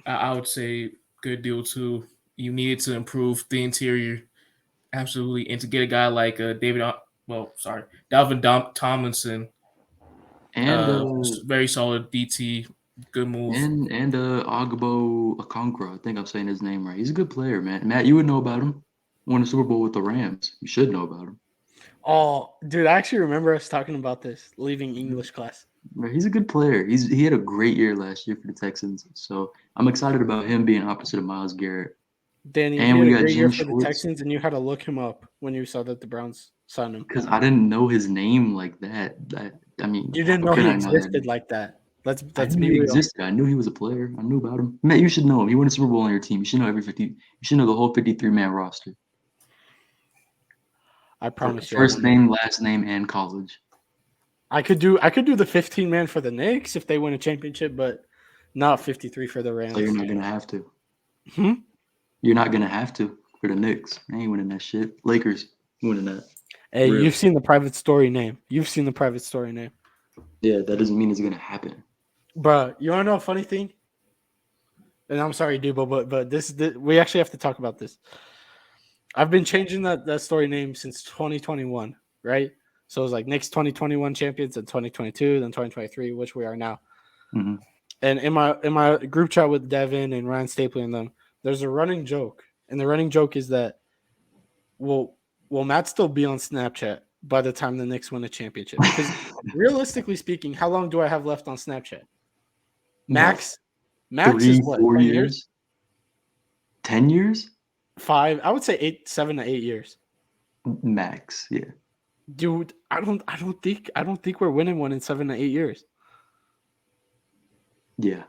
I would say good deal too. You needed to improve the interior. Absolutely. And to get a guy like Dalvin Tomlinson. And very solid DT. Good move. And Agbo Okonkwo. I think I'm saying his name right. He's a good player, man. Matt, you would know about him. Won a Super Bowl with the Rams. You should know about him. Oh, dude, I actually remember us talking about this leaving English class. He's a good player. He had a great year last year for the Texans. So I'm excited about him being opposite of Myles Garrett. Danny, and we got a great year for the Texans, and you had to look him up when you saw that the Browns signed him. Because I didn't know his name like that. You didn't know he existed like that. Let's be real. Existed. I knew he was a player. I knew about him. Matt, you should know him. He won a Super Bowl on your team. You should know You should know the whole 53-man roster. I promise you. First name, last name, and college. I could do the 15-man for the Knicks if they win a championship, but not 53 for the Rams. So you're not gonna have to. Hmm? You're not gonna have to for the Knicks. They ain't winning that shit. Lakers winning that. Hey, Really? You've seen the private story name. Yeah, that doesn't mean it's gonna happen. Bro, you wanna know a funny thing? And I'm sorry, Dibo, but we actually have to talk about this. I've been changing that story name since 2021, right? So it was like Knicks 2021 champions, and 2022, then 2023, which we are now. Mm-hmm. And in my group chat with Devin and Ryan Stapley and them, there's a running joke, and the running joke is that will Matt still be on Snapchat by the time the Knicks win a championship? Because realistically speaking, how long do I have left on Snapchat? Max 3, is what, 4 years? 10 years? 5. I would say 7 to 8 years. Max, yeah. Dude, I don't think we're winning one in 7 to 8 years. Yeah.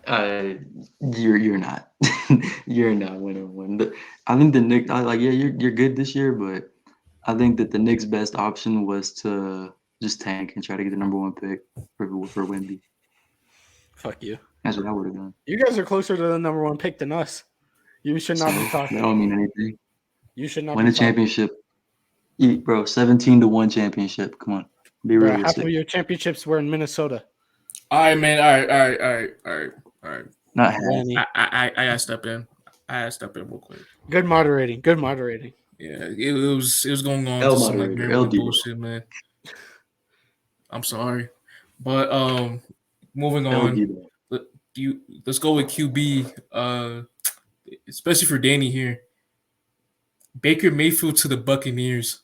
You're not. You're not winning one. I think the Knicks. You're good this year, but I think that the Knicks' best option was to just tank and try to get the number 1 pick for Wemby. Fuck you. That's what I would have done. You guys are closer to the number 1 pick than us. You should not be talking. That don't mean anything. You should not win a championship. Bro, 17-1 championship. Come on, be realistic. Half of your championships were in Minnesota. All right, man. All right. Not half. I gotta step in. Real quick. Good moderating. Yeah, it was going on to some like bullshit, man. I'm sorry, but moving on. Let's go with QB. Especially for Danny here. Baker Mayfield to the Buccaneers.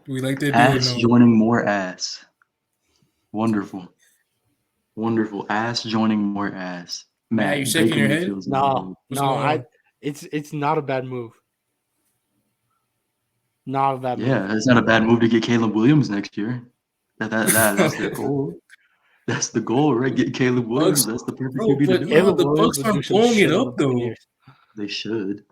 Do we like that? Ass joining more ass. Wonderful. Ass joining more ass. Matt, you shaking your head? No. It's not a bad move. Not a bad move. Yeah, it's not a bad move to get Caleb Williams next year. That's the goal. That's the goal, right? Get Caleb Williams. That's the perfect QB to do. The Bucs aren't blowing it up, though. They should.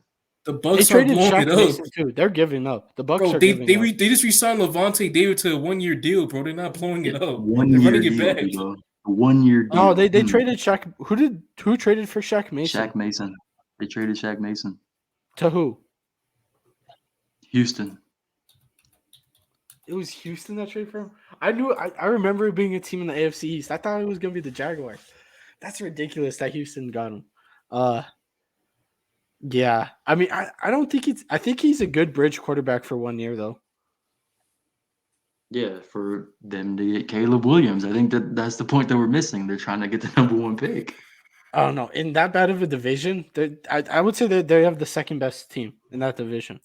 The Bucs are blowing it up. Too. They're giving up. The Bucs are giving up. They just re-signed Levante David to a 1-year deal, bro. They're not blowing it up. They're running it back. A 1-year deal. Oh, they traded Shaq. Who traded for Shaq Mason? Shaq Mason. They traded Shaq Mason. To who? Houston. It was Houston that traded for him? I remember it being a team in the AFC East. I thought it was gonna be the Jaguars. That's ridiculous that Houston got him. Yeah. I mean, I don't think I think he's a good bridge quarterback for 1 year though. Yeah, for them to get Caleb Williams. I think that's the point that we're missing. They're trying to get the number 1 pick. I don't know. In that bad of a division, I would say that they have the second best team in that division.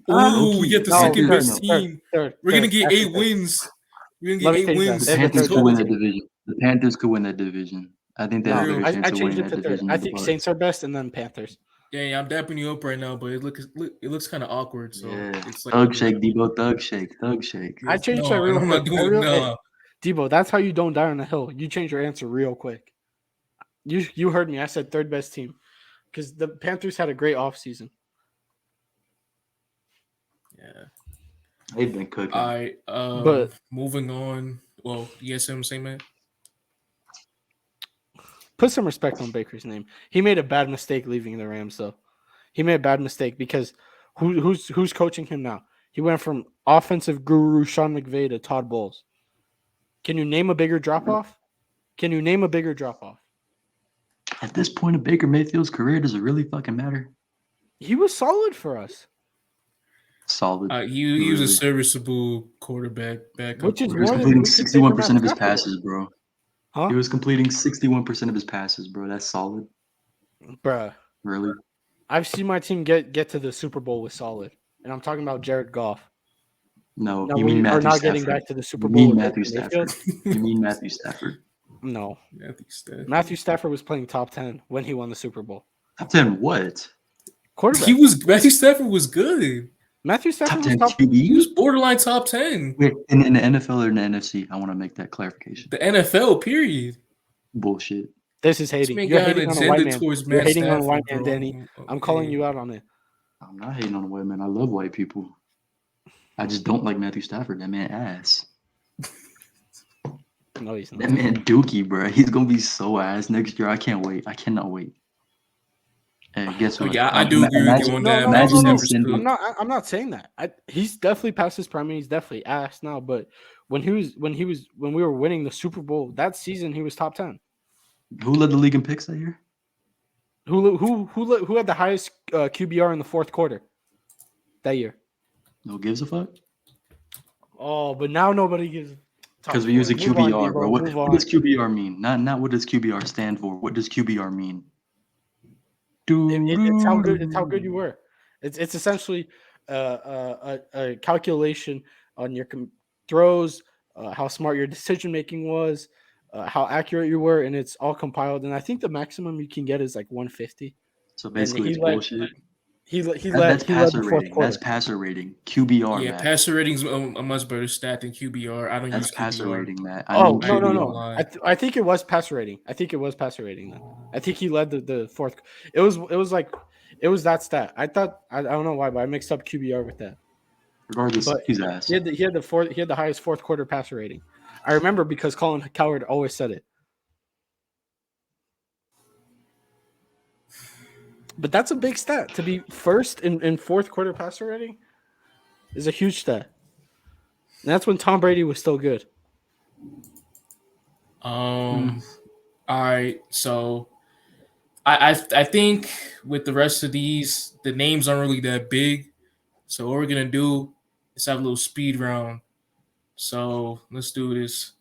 Oh, we get the second best team. We're going to get 8 wins. We're going to get 8 wins. The Panthers could win that division. The Panthers could win that division. I think they have a better chance of winning that division. I think Saints are best and then Panthers. Yeah, I'm dapping you up right now, but it looks kind of awkward. So it's like thug shake, Dibo, thug shake. I changed that real quick. Dibo, that's how you don't die on the hill. You change your answer real quick. You heard me. I said third best team because the Panthers had a great offseason. Yeah, they've been cooking. All right, but moving on. Well, you guys see what I'm saying, man? Put some respect on Baker's name. He made a bad mistake leaving the Rams, though. He made a bad mistake because who's coaching him now? He went from offensive guru Sean McVay to Todd Bowles. Can you name a bigger drop-off? At this point of Baker Mayfield's career, does it really fucking matter? He was solid for us. Solid. He was a serviceable quarterback. Which is he was completing 61% of his passes, bro. Huh? He was completing 61% of his passes, bro. That's solid. Bruh. Really? I've seen my team get to the Super Bowl with solid. And I'm talking about Jared Goff. No, you mean Matthew Stafford. We're not getting back to the Super Bowl. You mean Matthew Stafford. You mean Matthew Stafford. No. Matthew Stafford was playing top 10 when he won the Super Bowl. Top 10 what? Quarterback. Matthew Stafford was good. Matthew Stafford top 10 was QB? He was borderline top 10. Wait, in the NFL or in the NFC? I want to make that clarification. The NFL, period. Bullshit. This is hating. You're hating on a white man. You're hating on a white man, Danny. I'm calling you out on it. I'm not hating on a white man. I love white people. I just don't like Matthew Stafford. That man ass. No, he's not. That man dookie, bro. He's going to be so ass next year. I can't wait. I cannot wait. And guess what? Yeah, I do agree with you on that. I'm not saying that. He's definitely past his prime. He's definitely ass now. But when we were winning the Super Bowl that season, he was top 10. Who led the league in picks that year? Who had the highest QBR in the fourth quarter that year? No gives a fuck? Oh, but now nobody gives. Because we use a QBR, bro. What does QBR mean? Not what does QBR stand for. What does QBR mean? It's how good. It's how good you were. It's essentially a calculation on your throws, how smart your decision making was, how accurate you were, and it's all compiled. And I think the maximum you can get is like 150. So basically, it's bullshit. That's passer rating. That's passer rating. QBR. Yeah, Matt. passer rating's a much better stat than QBR. I don't use QBR. That's passer rating, Matt. No. I think it was passer rating. I think it was passer rating. Then I think he led the fourth. It was that stat. I thought I don't know why, but I mixed up QBR with that. Regardless, he's ass. He had the highest fourth quarter passer rating. I remember because Colin Cowherd always said it. But that's a big stat. To be first in fourth quarter passer rating is a huge stat. And that's when Tom Brady was still good. All right. So I think with the rest of these, the names aren't really that big. So what we're gonna do is have a little speed round. So let's do this.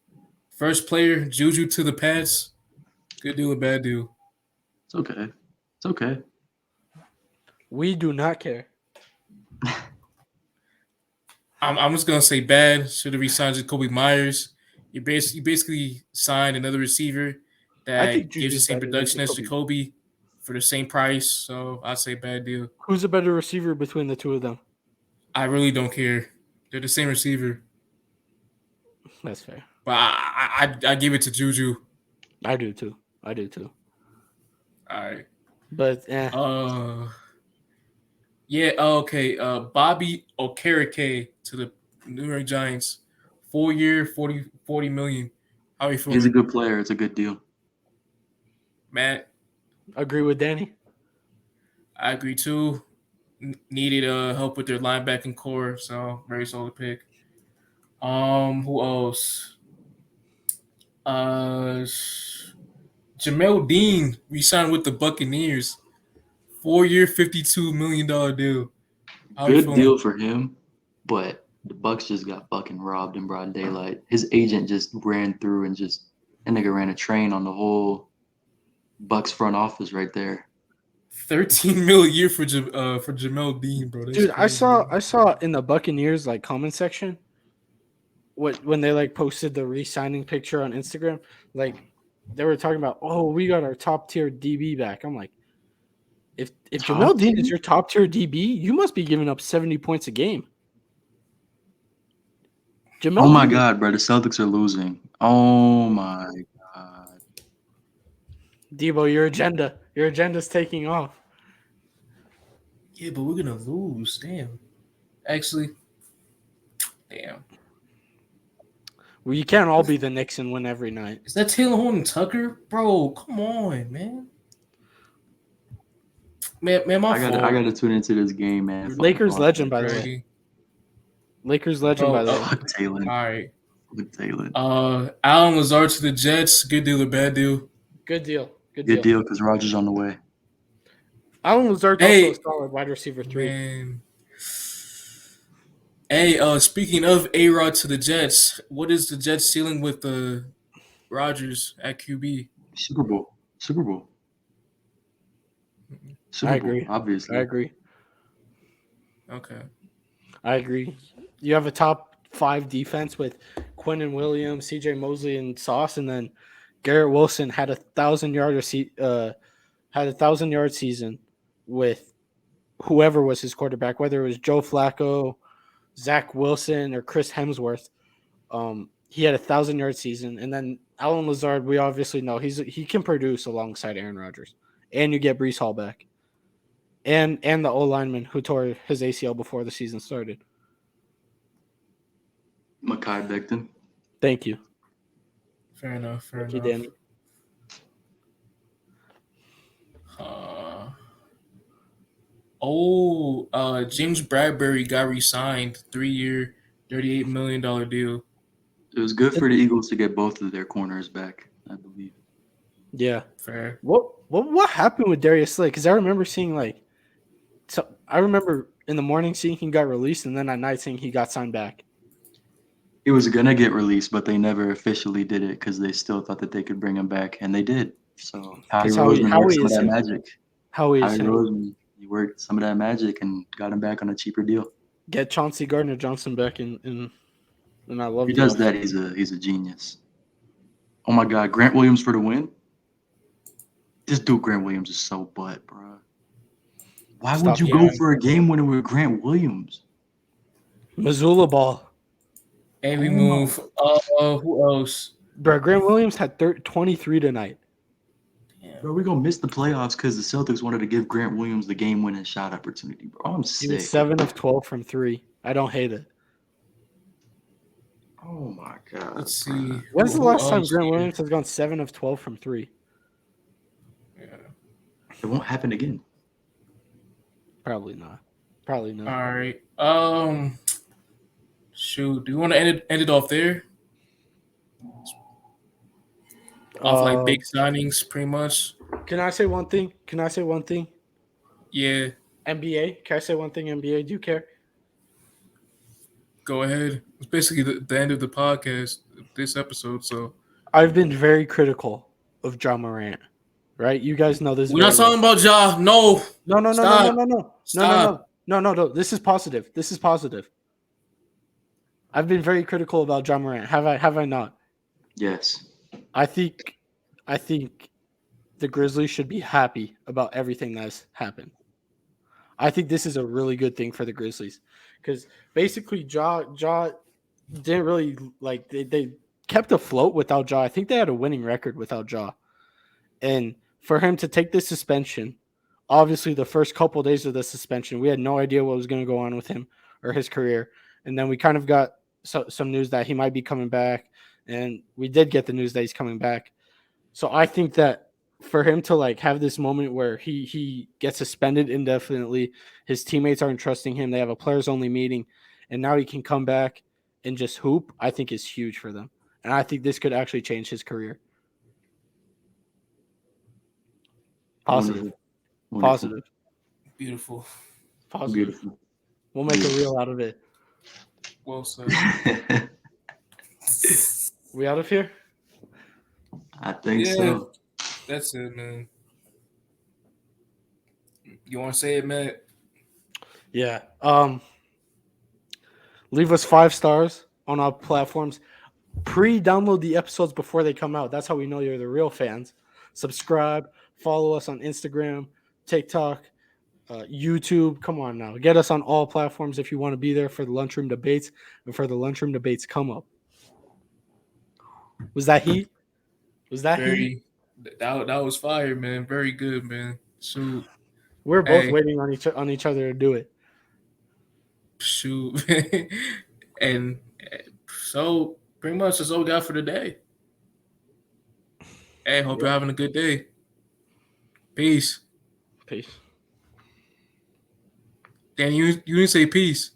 First player, Juju to the Pats. Good deal or bad deal? It's okay. It's okay. We do not care. I'm just gonna say bad. Should have re-signed Jacoby Myers. You basically signed another receiver that gives the same production as Jacoby for the same price. So I'd say bad deal. Who's a better receiver between the two of them? I really don't care. They're the same receiver. That's fair. But I give it to Juju. I do too. All right. But yeah, okay. Bobby Okereke to the New York Giants. 4 year, 40 million. How are you feeling? He's a good player. It's a good deal. Matt? Agree with Danny. I agree too. Needed help with their linebacking core, so very solid pick. Who else? Jamel Dean re-signed with the Buccaneers. 4 year, $52 million deal. Good deal for him, but the Bucs just got fucking robbed in broad daylight. His agent just ran through and nigga ran a train on the whole Bucs front office right there. $13 million a year for Jamel Dean, bro. That's dude, crazy. I saw in the Buccaneers like comment section when they like posted the re-signing picture on Instagram, like they were talking about, oh, we got our top tier DB back. I'm like, if Jamel Dean is your top tier DB, you must be giving up 70 points a game. Oh my God, bro! The Celtics are losing. Oh my God, Dibo, your agenda's taking off. Yeah, but we're gonna lose. Damn. Actually, damn. Well, you can't all be the Knicks and win every night. Is that Taylor Horton Tucker, bro? Come on, man. Man, my fault. I gotta tune into this game, man. Lakers legend, by the way. Lakers legend, by the way. Fuck Taylor. All right. Fuck Taylor. Alan Lazard to the Jets. Good deal or bad deal? Good deal. Good deal because Rodgers on the way. Alan Lazard also a solid wide receiver 3. Man. Hey, speaking of A-Rod to the Jets, what is the Jets ceiling with the Rodgers at QB? Super Bowl. I agree. Obviously. I agree. Okay. I agree. You have a top 5 defense with Quinnen Williams, CJ Mosley, and Sauce, and then Garrett Wilson had 1,000-yard season with whoever was his quarterback, whether it was Joe Flacco, Zach Wilson, or Chris Hemsworth. He had 1,000-yard season, and then Alan Lazard, we obviously know he can produce alongside Aaron Rodgers, and you get Breece Hall back, and the O lineman who tore his ACL before the season started. Mekhi Becton. Thank you. Fair enough. Thank you, Danny. James Bradbury got re-signed, 3-year, $38 million deal. It was good for the Eagles to get both of their corners back, I believe. Yeah, fair. What happened with Darius Slay? Because I remember seeing I remember in the morning saying he got released, and then at night saying he got signed back. He was gonna get released, but they never officially did it because they still thought that they could bring him back, and they did. So Howie Roseman worked some of that magic. Howie Roseman, he worked some of that magic and got him back on a cheaper deal. Get Chauncey Gardner-Johnson back in and I love. He does that. He's a genius. Oh my God, Grant Williams for the win. This dude Grant Williams is so butt, bro. Why would you go for a game winner with Grant Williams? Missoula ball. And we move. Who else? Bro, Grant Williams had 23 tonight. Damn. Bro, we're going to miss the playoffs because the Celtics wanted to give Grant Williams the game-winning shot opportunity, bro. I'm sick. He was 7 of 12 from 3. I don't hate it. Oh, my God. Let's see. When's the last time Grant Williams has gone 7 of 12 from 3? Yeah. It won't happen again. Probably not. All right. Shoot. Do you want to end it off there? Off like big signings, pretty much. Can I say one thing? Yeah. NBA. Can I say one thing? NBA. Do you care? Go ahead. It's basically the end of the podcast, this episode. So I've been very critical of Ja Morant. Right? You guys know this. We're not talking about Ja. No. No. Stop. No. This is positive. I've been very critical about Ja Morant. Have I not? Yes. I think the Grizzlies should be happy about everything that's happened. I think this is a really good thing for the Grizzlies because basically Ja didn't really like they kept afloat without Ja. I think they had a winning record without Ja, and for him to take this suspension, obviously the first couple of days of the suspension, we had no idea what was going to go on with him or his career, and then we kind of got some news that he might be coming back. And we did get the news that he's coming back. So I think that for him to like have this moment where he gets suspended indefinitely, his teammates aren't trusting him. They have a players only meeting, and now he can come back and just hoop. I think is huge for them, and I think this could actually change his career. Positive. Beautiful. Positive. Beautiful. We'll make a reel out of it. Well said. We out of here? I think so. That's it, man. You want to say it, Matt? Yeah. Leave us 5 stars on our platforms. Pre-download the episodes before they come out. That's how we know you're the real fans. Subscribe. Follow us on Instagram, TikTok, YouTube. Come on now. Get us on all platforms if you want to be there for the Lunchroom Debates and for the Lunchroom Debates come up. Was that heat? Heat? That was fire, man. Very good, man. Shoot. We're both waiting on each other to do it. Shoot. And so pretty much that's all we got for today. Hey, hope you're having a good day. Peace. Dan, you didn't say peace.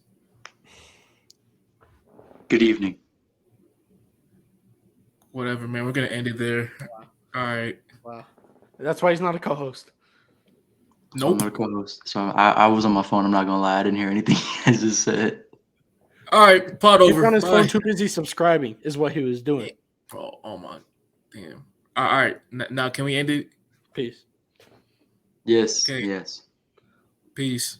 Good evening. Whatever, man. We're gonna end it there. Wow. All right. Wow. That's why he's not a co-host. Nope. I'm not a co-host. So I was on my phone. I'm not gonna lie. I didn't hear anything I just said. All right, pod over. He's on his phone too busy subscribing is what he was doing. Bro, oh my damn. All right. Now can we end it? Peace. Yes. Okay. Yes. Peace.